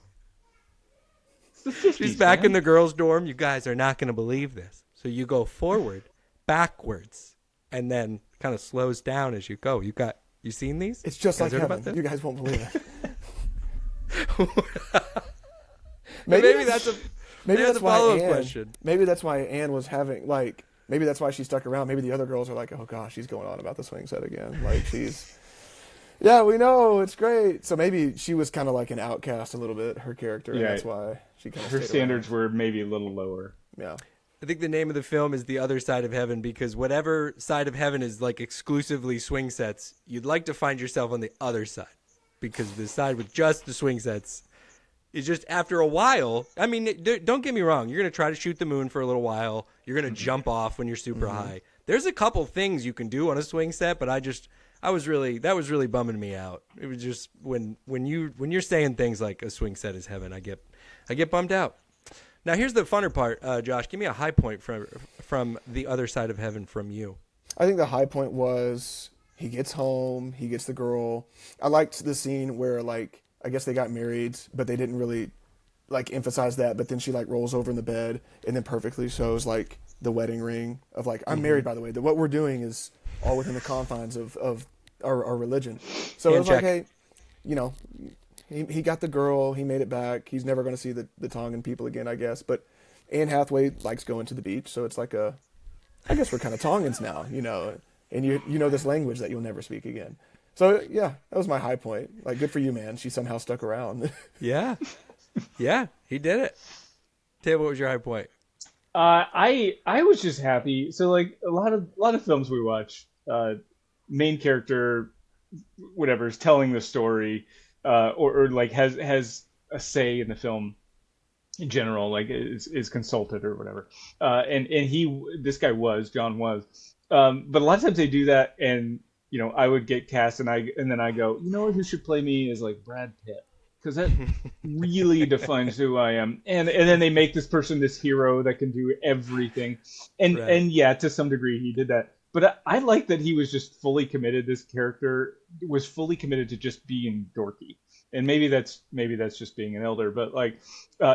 It's the 50s, She's back man. in the girls' dorm. You guys are not going to believe this. So you go forward, backwards, and then kind of slows down as you go. You seen these? It's just You like guys heard about heaven. this? You guys won't believe it. Maybe that's a why follow-up Anne, question. Maybe that's why Anne was having like. Maybe that's why she stuck around. Maybe the other girls are like, oh gosh, she's going on about the swing set again. Like she's. Yeah, we know it's great. So maybe she was kind of like an outcast a little bit, her character, and Yeah. that's why she kind of. Her standards were maybe a little lower. Yeah. I think the name of the film is The Other Side of Heaven because whatever side of heaven is like exclusively swing sets, you'd like to find yourself on the other side because the side with just the swing sets is just after a while. I mean, don't get me wrong. You're going to try to shoot the moon for a little while. You're going to jump off when you're super high. There's a couple things you can do on a swing set, but that was really bumming me out. It was just when you're saying things like a swing set is heaven, I get bummed out. Now here's the funner part, Josh. Give me a high point from The Other Side of Heaven from you. I think the high point was he gets home, he gets the girl. I liked the scene where like I guess they got married, but they didn't really like emphasize that. But then she like rolls over in the bed and then perfectly shows like the wedding ring of like I'm married, by the way. That what we're doing is all within the confines of our religion. So it was like, hey, you know, he got the girl, he made it back. He's never going to see the Tongan people again, I guess. But Anne Hathaway likes going to the beach, so it's like I guess we're kind of Tongans now, you know, and you know this language that you'll never speak again. So yeah, that was my high point. Like, good for you, man. She somehow stuck around. Yeah, yeah, he did it. Tay, what was your high point? I was just happy. So like a lot of films we watch, main character, whatever, is telling the story, or like has a say in the film in general, like is consulted or whatever. And this guy John was, but a lot of times they do that, and you know I would get cast, and then I go, you know who should play me is like Brad Pitt. Because that really defines who I am, and then they make this person this hero that can do everything, and yeah, to some degree he did that. But I like that he was just fully committed. This character was fully committed to just being dorky, and maybe that's just being an elder. But like,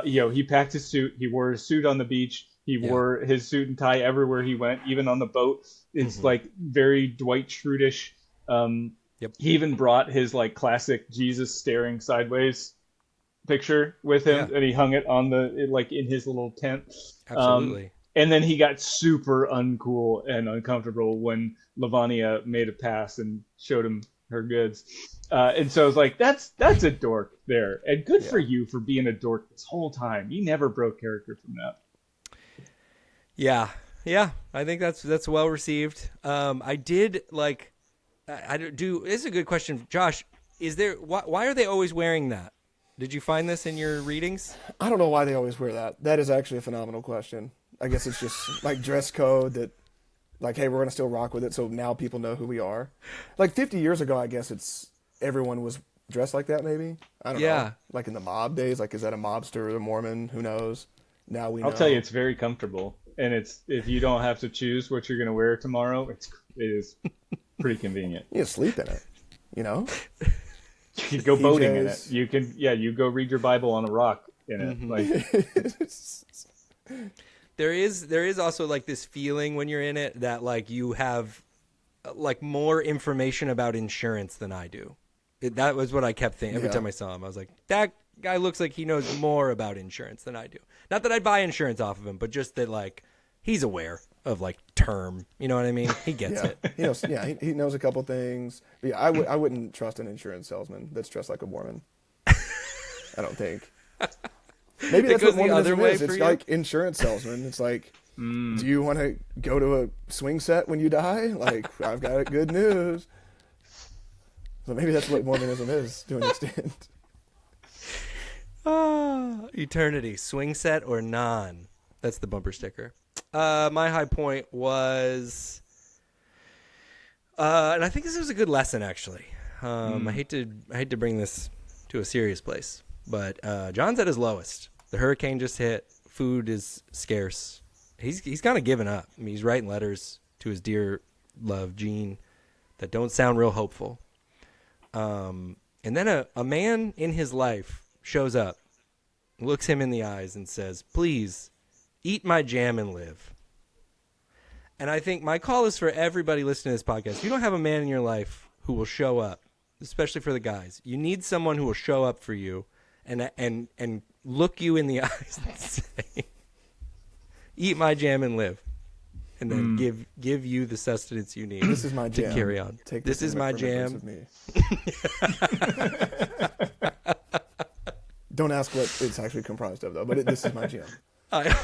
you know, he packed his suit. He wore his suit on the beach. He wore his suit and tie everywhere he went, even on the boat. It's like very Dwight Schrute-ish. Yep. He even brought his like classic Jesus staring sideways picture with him, and he hung it on in his little tent. Absolutely. And then he got super uncool and uncomfortable when Lavanya made a pass and showed him her goods. And so I was like, that's a dork there. And good for you for being a dork this whole time. You never broke character from that. Yeah. I think that's well received. I did like. This is a good question, Josh. Why are they always wearing that? Did you find this in your readings? I don't know why they always wear that. That is actually a phenomenal question. I guess it's just like dress code that, like, hey, we're going to still rock with it, so now people know who we are. Like 50 years ago, I guess everyone was dressed like that, maybe? I don't know. Like in the mob days, like, is that a mobster or a Mormon? Who knows? Now we know. I'll tell you, it's very comfortable. And if you don't have to choose what you're going to wear tomorrow, it is pretty convenient. You can sleep in it, you know? You can go boating in it. PJs. You can, you go read your Bible on a rock in it. Like, There is also like this feeling when you're in it that like you have like more information about insurance than I do. That was what I kept thinking every time I saw him. I was like, that guy looks like he knows more about insurance than I do. Not that I'd buy insurance off of him, but just that like he's aware of like term. You know what I mean? He gets Yeah, it. he knows. Yeah, he knows a couple things. But yeah, I wouldn't trust an insurance salesman that's dressed like a Mormon. I don't think. Maybe that's goes what the other Mormonism way is. for It's you? like insurance salesman. It's like, do you want to go to a swing set when you die? Like, I've got good news. So maybe that's what Mormonism is to an extent. Eternity, swing set or non? That's the bumper sticker. My high point was, and I think this was a good lesson actually. I hate to bring this to a serious place, but John's at his lowest. The hurricane just hit. Food is scarce. He's kind of given up. I mean, he's writing letters to his dear love Jean that don't sound real hopeful. And then a man in his life shows up, looks him in the eyes, and says, "Please, eat my jam and live." And I think my call is for everybody listening to this podcast. If you don't have a man in your life who will show up, especially for the guys, you need someone who will show up for you and look you in the eyes and say, "Eat my jam and live," and then give you the sustenance you need. This is my to jam. carry on. Take This is in my remembrance jam. of me. Don't ask what it's actually comprised of, though. But this is my jam. I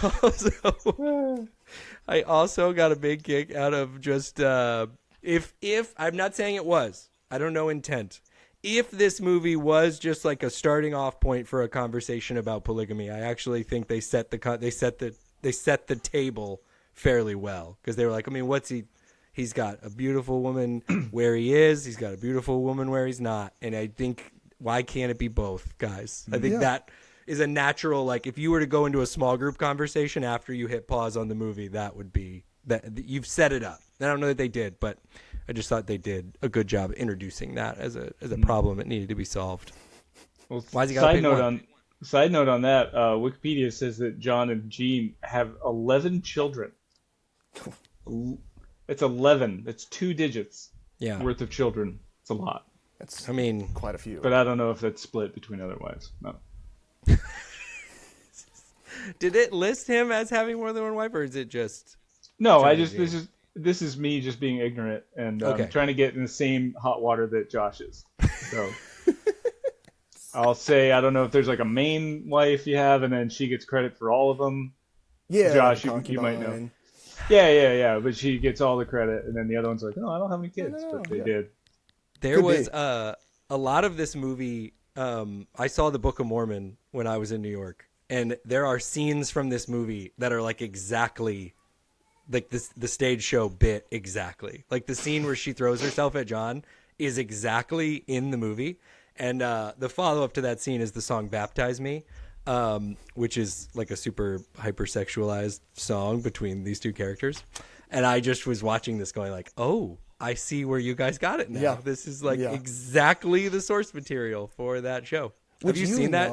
also got a big kick out of just if I'm not saying it was, I don't know intent. If this movie was just like a starting off point for a conversation about polygamy, I actually think they set the table fairly well, because they were like, I mean, he's got a beautiful woman where he is, he's got a beautiful woman where he's not, and I think, why can't it be both, guys? I think that is a natural, like, if you were to go into a small group conversation after you hit pause on the movie, that would be that you've set it up. I don't know that they did, but I just thought they did a good job introducing that as a problem that needed to be solved. Well, Why's he got a big one? Side note on that, Wikipedia says that John and Jean have 11 children. It's 11. It's 2 digits worth of children. It's a lot. That's I mean, quite a few. But I don't know if that's split between other wives. No. did it list him as having more than one wife, or is it just? No, John this is me just being ignorant and Okay. trying to get in the same hot water that Josh is. So I'll say I don't know if there's like a main wife you have, and then she gets credit for all of them. Yeah, Josh, like you might know. concubine. Yeah. But she gets all the credit, and then the other one's like, "No, I don't have any kids," but they did. There Could was be. a lot of this movie. I saw the Book of Mormon when I was in New York, and there are scenes from this movie that are like exactly like the stage show bit exactly. Like the scene where she throws herself at John is exactly in the movie. And the follow-up to that scene is the song "Baptize Me," which is like a super hypersexualized song between these two characters. And I just was watching this going like, oh, I see where you guys got it now. Yeah. This is like Yeah. exactly the source material for that show. Which Have you seen that?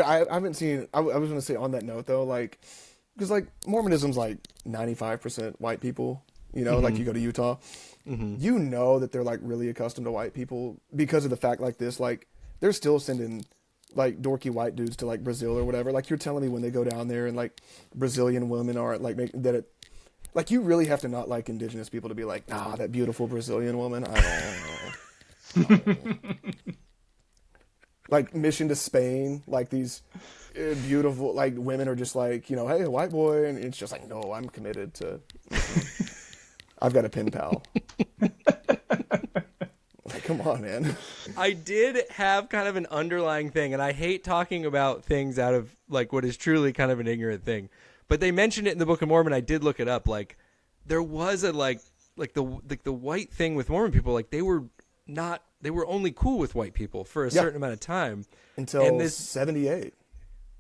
I haven't seen. I was going to say on that note though, like, because like Mormonism's like 95% white people. You know, like you go to Utah, you know that they're like really accustomed to white people because of the fact like this, like they're still sending like dorky white dudes to like Brazil or whatever. Like you're telling me when they go down there and like Brazilian women are like that it. Like, you really have to not like indigenous people to be like, nah, that beautiful Brazilian woman, I don't know. Like, mission to Spain, like, these beautiful, like, women are just like, you know, hey, a white boy, and it's just like, no, I'm committed to, I've got a pen pal. Like, come on, man. I did have kind of an underlying thing, and I hate talking about things out of like what is truly kind of an ignorant thing. But they mentioned it in the Book of Mormon. I did look it up. Like there was a like the white thing with Mormon people. Like they were only cool with white people for a certain amount of time Until 78.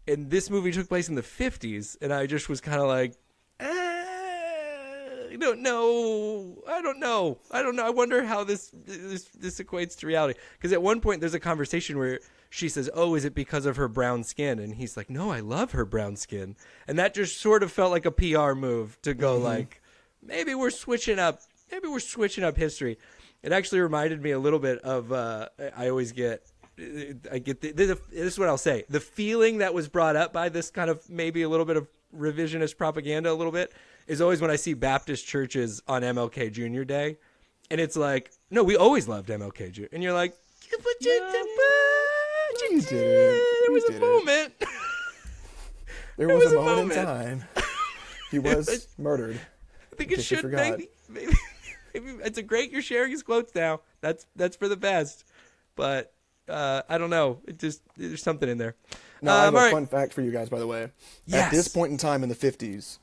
And this movie took place in the 50s, and I just was kind of like, I don't know. I wonder how this equates to reality. Because at one point there's a conversation where she says, "Oh, is it because of her brown skin?" And he's like, "No, I love her brown skin." And that just sort of felt like a PR move to go like, maybe we're switching up history. It actually reminded me a little bit of I always get I get this is what I'll say. The feeling that was brought up by this kind of maybe a little bit of revisionist propaganda, a little bit, is always when I see Baptist churches on MLK Jr. Day, and it's like, no, we always loved MLK Jr. And you're like, You did. there was a moment. There was a moment in time. He was murdered. I think it case you should forgot. maybe it's a great you're sharing his quotes now. That's for the best. But I don't know. There's something in there. No, I have a all right. fun fact for you guys, by the way. Yes. At this point in time in the 50s,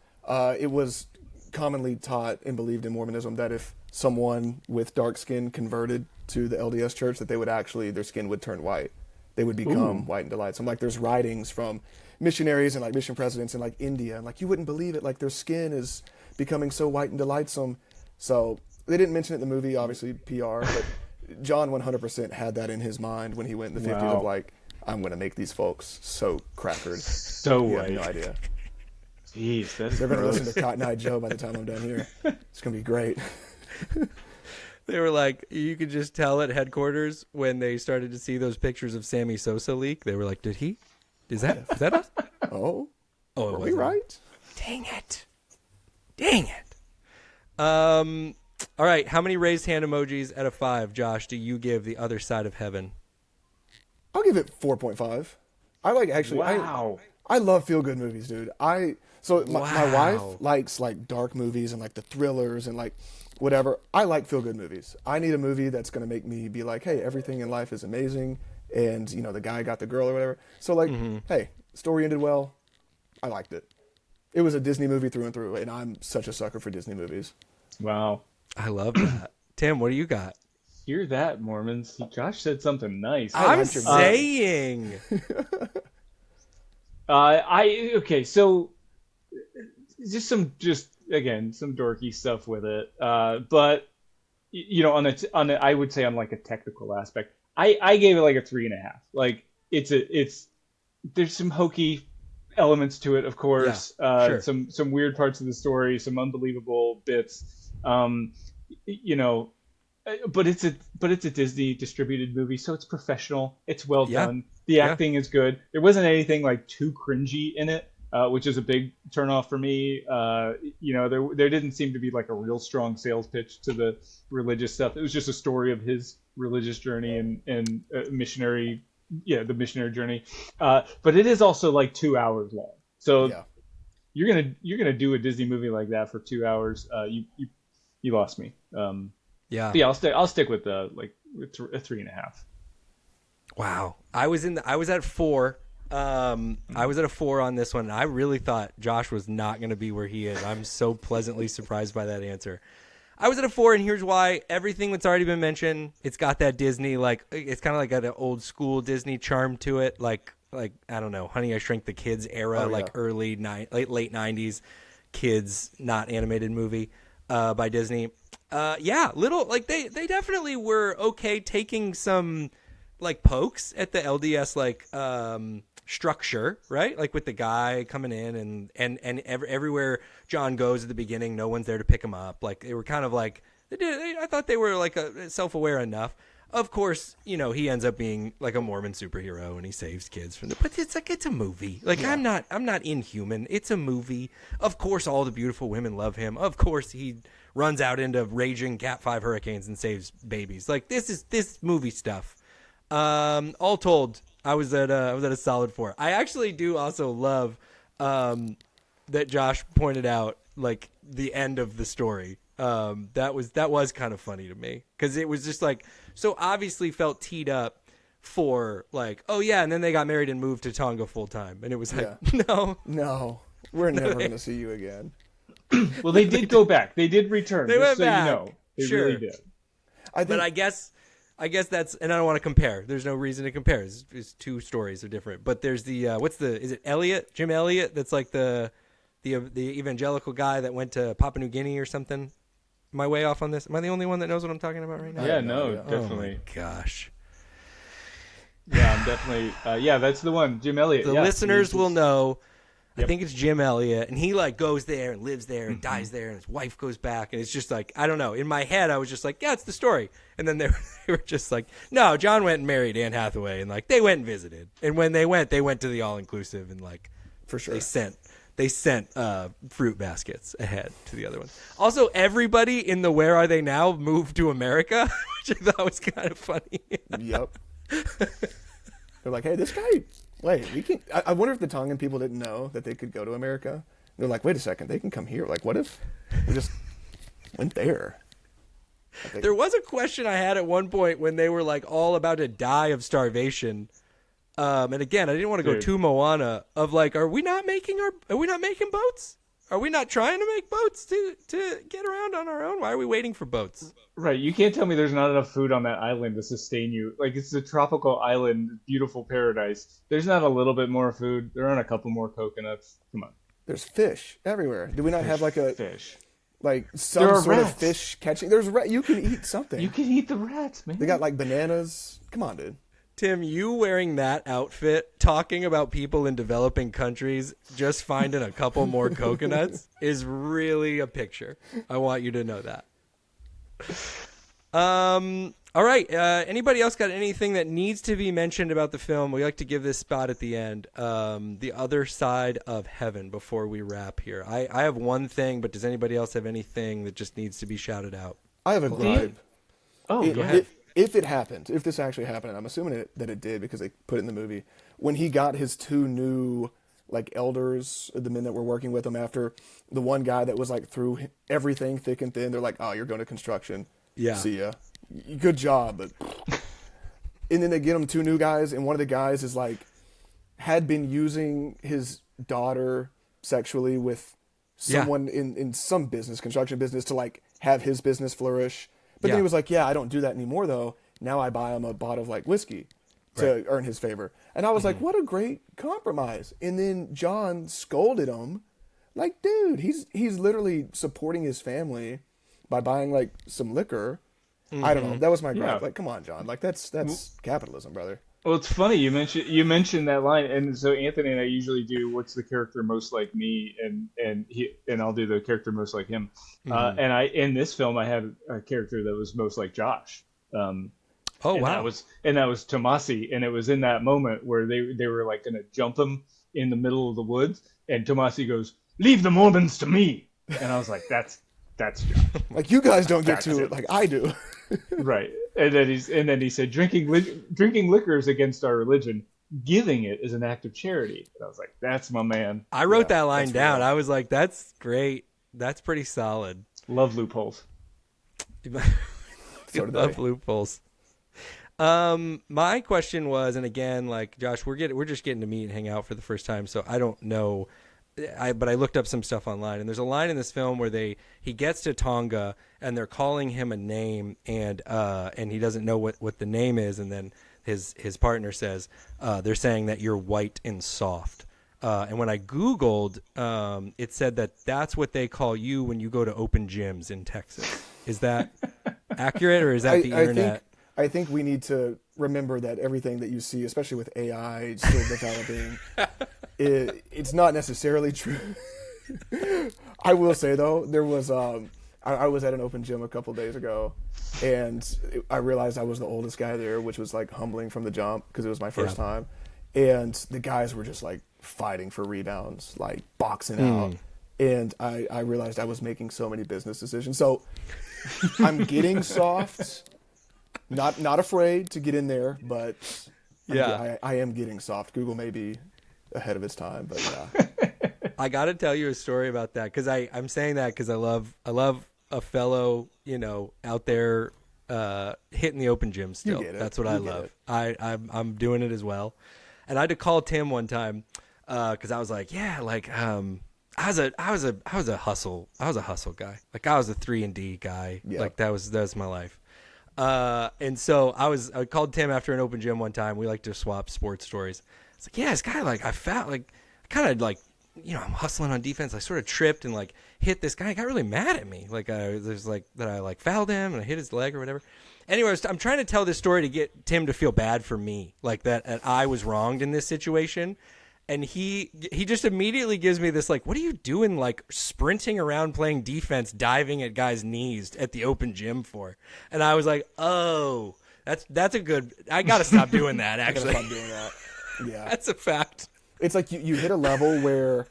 it was commonly taught and believed in Mormonism that if someone with dark skin converted to the LDS church, that they would actually, their skin would turn white. They would become white and delightsome. Like there's writings from missionaries and like mission presidents in like India, and like you wouldn't believe it, like their skin is becoming so white and delightsome. So they didn't mention it in the movie, obviously PR, but John 100% had that in his mind when he went in the 50s of like, I'm going to make these folks so crackered. So You have white. no idea. Jeez, that's They're going to gross. listen to Cotton Eye Joe by the time I'm done here. It's going to be great. They were like, you could just tell at headquarters when they started to see those pictures of Sammy Sosa leak. They were like, is that us? Oh, Oh, it are we wasn't. right? Dang it. All right. How many raised hand emojis out of 5, Josh, do you give The Other Side of Heaven? I'll give it 4.5. I like actually. Wow. I love feel good movies, dude. My Wow. wife likes like dark movies and like the thrillers and like whatever. I like feel good movies. I need a movie that's gonna make me be like, hey, everything in life is amazing, and you know the guy got the girl or whatever. So like, hey, story ended well. I liked it. It was a Disney movie through and through, and I'm such a sucker for Disney movies. Wow. I love that. Tim, what do you got? Hear that, Mormons? Josh said something nice. I'm liked your saying. Okay, so some dorky stuff with it. But you know, I would say on like a technical aspect, I gave it like a 3.5. Like there's some hokey elements to it, of course. Yeah, sure. Some weird parts of the story, some unbelievable bits. You know, but it's a Disney distributed movie, so it's professional. It's well done. The acting is good. There wasn't anything like too cringy in it, which is a big turnoff for me. You know, there didn't seem to be like a real strong sales pitch to the religious stuff. It was just a story of his religious journey and missionary, the missionary journey. But it is also like 2 hours long. So Yeah. you're gonna do a Disney movie like that for 2 hours. You lost me. Yeah. But yeah, I'll stick with a 3.5. Wow. I was at 4. I was at a 4 on this one. And I really thought Josh was not going to be where he is. I'm so pleasantly surprised by that answer. I was at a 4, and here's why. Everything that's already been mentioned, it's got that Disney, like, it's kind of like got an old school Disney charm to it. Like, I don't know, Honey, I Shrunk the Kids era, like late 90s kids, not animated movie by Disney. Little, like they definitely were okay taking some like pokes at the LDS like structure, right? Like with the guy coming in and everywhere John goes at the beginning, no one's there to pick him up. Like they were kind of like I thought they were like self-aware enough. Of course, you know, he ends up being like a Mormon superhero and he saves kids from but it's like it's a movie. Like I'm not inhuman. It's a movie. Of course all the beautiful women love him. Of course he runs out into raging Cat 5 hurricanes and saves babies. Like this movie stuff. All told, I was at a solid 4. I actually do also love that Josh pointed out like the end of the story. That was kind of funny to me because it was just like so obviously felt teed up for like, oh yeah, and then they got married and moved to Tonga full time, and it was like No, we're never going to see you again. Well, they did go back. They did return. They just went so back. you know, they Sure. really did. But I guess that's, and I don't want to compare. There's no reason to compare. It's two stories are different. But there's the is it Elliot? Jim Elliot? That's like the evangelical guy that went to Papua New Guinea or something. Am I way off on this? Am I the only one that knows what I'm talking about right now? Yeah, no, definitely. Oh my gosh. Yeah, I'm definitely. That's the one, Jim Elliott. The yeah, listeners will know. I think it's Jim Elliott, and he like goes there and lives there and dies there, and his wife goes back, and it's just like, I don't know. In my head, I was just like, yeah, it's the story. And then they were just like, no, John went and married Anne Hathaway, and like they went and visited, and when they went to the all inclusive, and like For sure. they sent fruit baskets ahead to the other ones. Also, everybody in the Where Are They Now moved to America, which I thought was kind of funny. Yep. They're like, hey, this guy. Wait, we can. I wonder if the Tongan people didn't know that they could go to America. They're like, wait a second, they can come here. Like, what if we just went there? There was a question I had at one point when they were like all about to die of starvation. And again, I didn't want to go too Moana of like, are we not making boats? Are we not trying to make boats to get around on our own? Why are we waiting for boats? Right. You can't tell me there's not enough food on that island to sustain you. Like, it's a tropical island, beautiful paradise. There's not a little bit more food. There aren't a couple more coconuts. Come on. There's fish everywhere. Do we not have like a fish? Like some There are sort rats. of fish catching? You can eat something. You can eat the rats, man. They got like bananas. Come on, dude. Tim, you wearing that outfit, talking about people in developing countries just finding a couple more coconuts is really a picture. I want you to know that. All right. Anybody else got anything that needs to be mentioned about the film? We like to give this spot at the end. The Other Side of Heaven before we wrap here. I have one thing, but does anybody else have anything that just needs to be shouted out? I have a gripe. Oh, go ahead. If it happened, if this actually happened, and I'm assuming that it did because they put it in the movie, when he got his two new like elders, the men that were working with him after the one guy that was like through everything thick and thin, they're like, oh, you're going to construction. Yeah. See ya. Good job. But and then they get him two new guys, and one of the guys is like had been using his daughter sexually with someone in some business, construction business, to like have his business flourish. But then he was like, yeah, I don't do that anymore, though. Now I buy him a bottle of, like, whiskey to earn his favor. And I was like, what a great compromise. And then John scolded him. Like, dude, he's literally supporting his family by buying, like, some liquor. I don't know. That was my gripe. Yeah. Like, come on, John. Like, that's capitalism, brother. Well, it's funny you mentioned that line, and so Anthony and I usually do what's the character most like me, and I'll do the character most like him. And in this film I had a character that was most like Josh. Oh, wow! That was Tomasi, and it was in that moment where they were like going to jump him in the middle of the woods, and Tomasi goes, "Leave the Mormons to me," and I was like, "That's Josh." Like, you guys don't get to it like I do. Right. And then he said, drinking liquor is against our religion. Giving it is an act of charity. And I was like, that's my man. I wrote that line that's down. real. I was like, that's great. That's pretty solid. Love loopholes. So did Love I. loopholes. My question was, and again, like Josh, we're just getting to meet and hang out for the first time, so I don't know. But I looked up some stuff online, and there's a line in this film where he gets to Tonga and they're calling him a name, and he doesn't know what the name is, and then his partner says they're saying that you're white and soft. And when I Googled, it said that's what they call you when you go to open gyms in Texas. Is that accurate, or is that the internet? I think we need to remember that everything that you see, especially with AI still developing, it's not necessarily true. I will say, though, there was I was at an open gym a couple days ago, and I realized I was the oldest guy there, which was like humbling from the jump because it was my first time. And the guys were just like fighting for rebounds, like boxing out. And I realized I was making so many business decisions. So I'm getting soft. Not afraid to get in there, but I am getting soft. Google may be ahead of its time, but yeah. I got to tell you a story about that, because I'm saying that because I love a fellow, out there hitting the open gym still. You get it. That's what You I get love. it. I'm doing it as well. And I had to call Tim one time because I was like, I was a hustle guy. Like, I was a 3-and-D guy. Yeah. Like, that was my life. And so I called Tim after an open gym one time. We like to swap sports stories. It's like, this guy, like, I felt like kind of like, I'm hustling on defense. I sort of tripped and like hit this guy. He got really mad at me. Like, there's like that I like fouled him and I hit his leg or whatever. Anyways, I'm trying to tell this story to get Tim to feel bad for me, like that I was wronged in this situation. and he just immediately gives me this like, what are you doing, like sprinting around playing defense, diving at guys' knees at the open gym for? And I was like, oh, that's a good. I gotta stop doing that. Actually, Stop doing that. Yeah, that's a fact. it's like you hit a level where,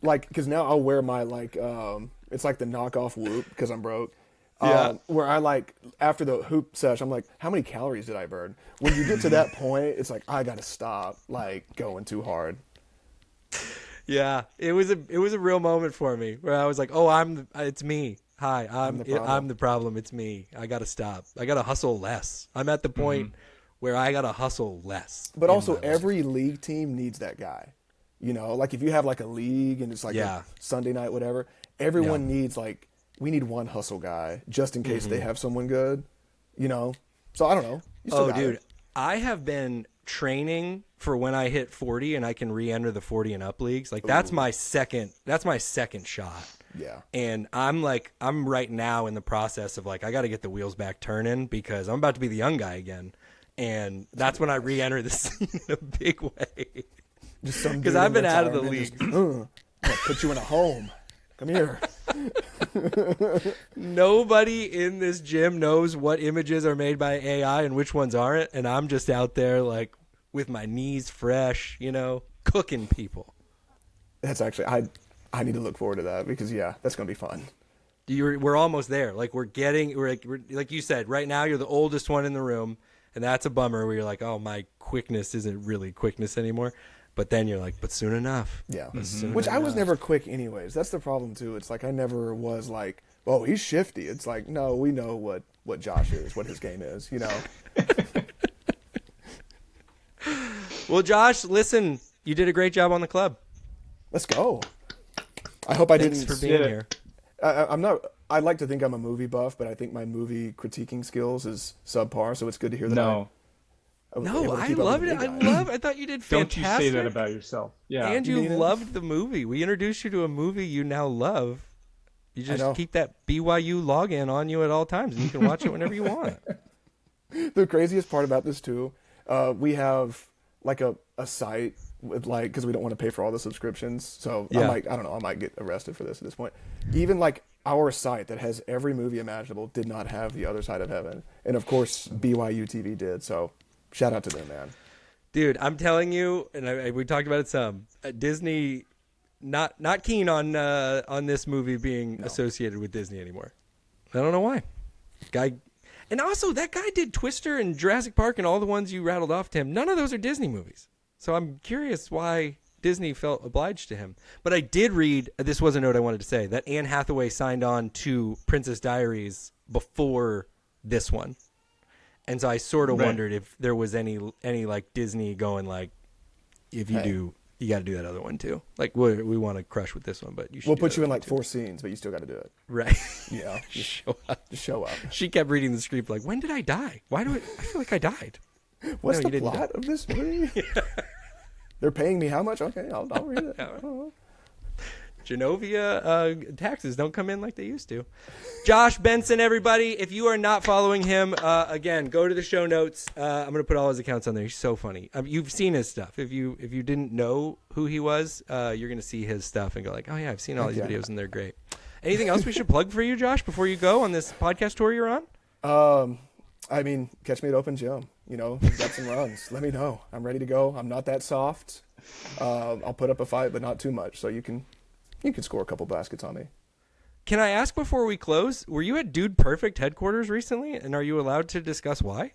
like, because now I'll wear my like it's like the knockoff Whoop because I'm broke. Yeah. Where I like after the hoop sesh, I'm like, how many calories did I burn? When you get to that point, it's like I gotta stop like going too hard. Yeah, it was a real moment for me where I was like, oh, it's me. Hi, I'm the problem. It's me. I gotta stop. I gotta hustle less. I'm at the point where I gotta hustle less. But also, every league team needs that guy. You know, like if you have like a league and it's like a Sunday night, whatever, everyone needs like, we need one hustle guy just in case they have someone good, you know? So I don't know. You still got dude, it. I have been training for when I hit 40 and I can re-enter the 40 and up leagues. Like that's my second shot. Yeah. And I'm right now in the process of like, I got to get the wheels back turning because I'm about to be the young guy again. And that's when I re-enter the scene in a big way. Because I've been out of the league. I'm gonna put you in a home. Come here. Nobody in this gym knows what images are made by AI and which ones aren't. And I'm just out there like with my knees fresh, you know, cooking people. That's actually, I need to look forward to that because that's going to be fun. We're almost there. Like we're like you said, right now you're the oldest one in the room. And that's a bummer where you're like, oh, my quickness isn't really quickness anymore. But then you're like, but soon enough. Yeah. Which I was never quick anyways. That's the problem too. It's like I never was like, oh, he's shifty. It's like, no, we know what Josh is, what his game is, you know. Well, Josh, listen, you did a great job on the club. Let's go. I hope I Thanks didn't. for being here. I'm not. I like to think I'm a movie buff, but I think my movie critiquing skills is subpar. So it's good to hear that. No. I loved it. I thought you did fantastic. Don't you say that about yourself. Yeah. And you loved the movie. We introduced you to a movie you now love. You just keep that BYU login on you at all times, and you can watch it whenever you want. The craziest part about this too, we have like a site with like, because we don't want to pay for all the subscriptions. So I don't know, I might get arrested for this at this point. Even like our site that has every movie imaginable did not have The Other Side of Heaven, and of course BYU TV did. So shout out to them, man. Dude, I'm telling you, and we talked about it some. Disney, not keen on this movie being associated with Disney anymore. I don't know why. And also that guy did Twister and Jurassic Park and all the ones you rattled off to him. None of those are Disney movies. So I'm curious why Disney felt obliged to him. But I did read, this was a note I wanted to say, that Anne Hathaway signed on to Princess Diaries before this one. And so I sort of wondered if there was any like Disney going like, if you do, you got to do that other one too. Like we want to crush with this one, but you should. We'll put you in like 4 scenes, but you still got to do it. Right. Yeah. Just show up. Just show up. She kept reading the script like, when did I die? Why do I feel like I died? What's the plot of this movie? They're paying me how much? Okay, I'll read it. Genovia taxes don't come in like they used to. Josh Benson, everybody. If you are not following him, again, go to the show notes. I'm going to put all his accounts on there. He's so funny. You've seen his stuff. If you didn't know who he was, you're going to see his stuff and go like, oh, yeah, I've seen all these videos, and they're great. Anything else we should plug for you, Josh, before you go on this podcast tour you're on? I mean, catch me at Open Gym. You know, got some runs. Let me know. I'm ready to go. I'm not that soft. I'll put up a fight, but not too much. So you can score a couple baskets on me. Can I ask before we close, were you at Dude Perfect headquarters recently, and are you allowed to discuss why?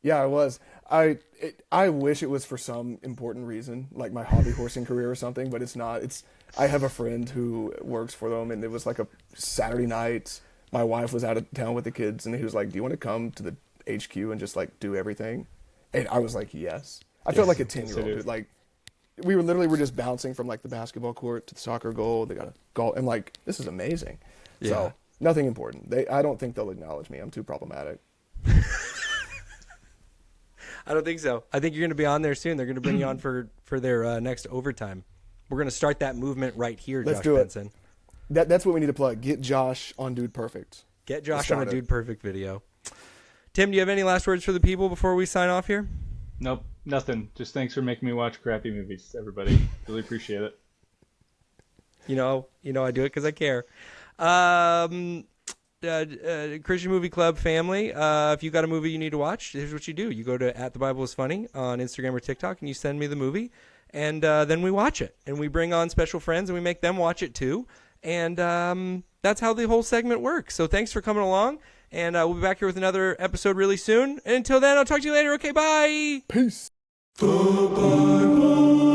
Yeah, I was. I wish it was for some important reason, like my hobby horsing career or something, but it's not. I have a friend who works for them, and it was like a Saturday night. My wife was out of town with the kids, and he was like, do you want to come to the HQ and just like do everything? And I was like, yes. I felt like a 10-year-old. Like, we were just bouncing from like the basketball court to the soccer goal. They got a goal, and like, this is amazing. Yeah. So nothing important. I don't think they'll acknowledge me. I'm too problematic. I don't think so. I think you're going to be on there soon. They're going to bring you on for their next overtime. We're going to start that movement right here, Let's Josh do Benson. It. That's what we need to plug. Get Josh on Dude Perfect. Get Josh on a Dude Perfect video. Tim, do you have any last words for the people before we sign off here? Nope. Nothing. Just thanks for making me watch crappy movies, everybody. Really appreciate it. You know, I do it because I care. Christian Movie Club family, if you got a movie you need to watch, here's what you do. You go to @TheBibleIsFunny on Instagram or TikTok, and you send me the movie, and then we watch it. And we bring on special friends, and we make them watch it too. And that's how the whole segment works. So thanks for coming along, and we'll be back here with another episode really soon. And until then, I'll talk to you later. Okay, bye. Peace. The Bible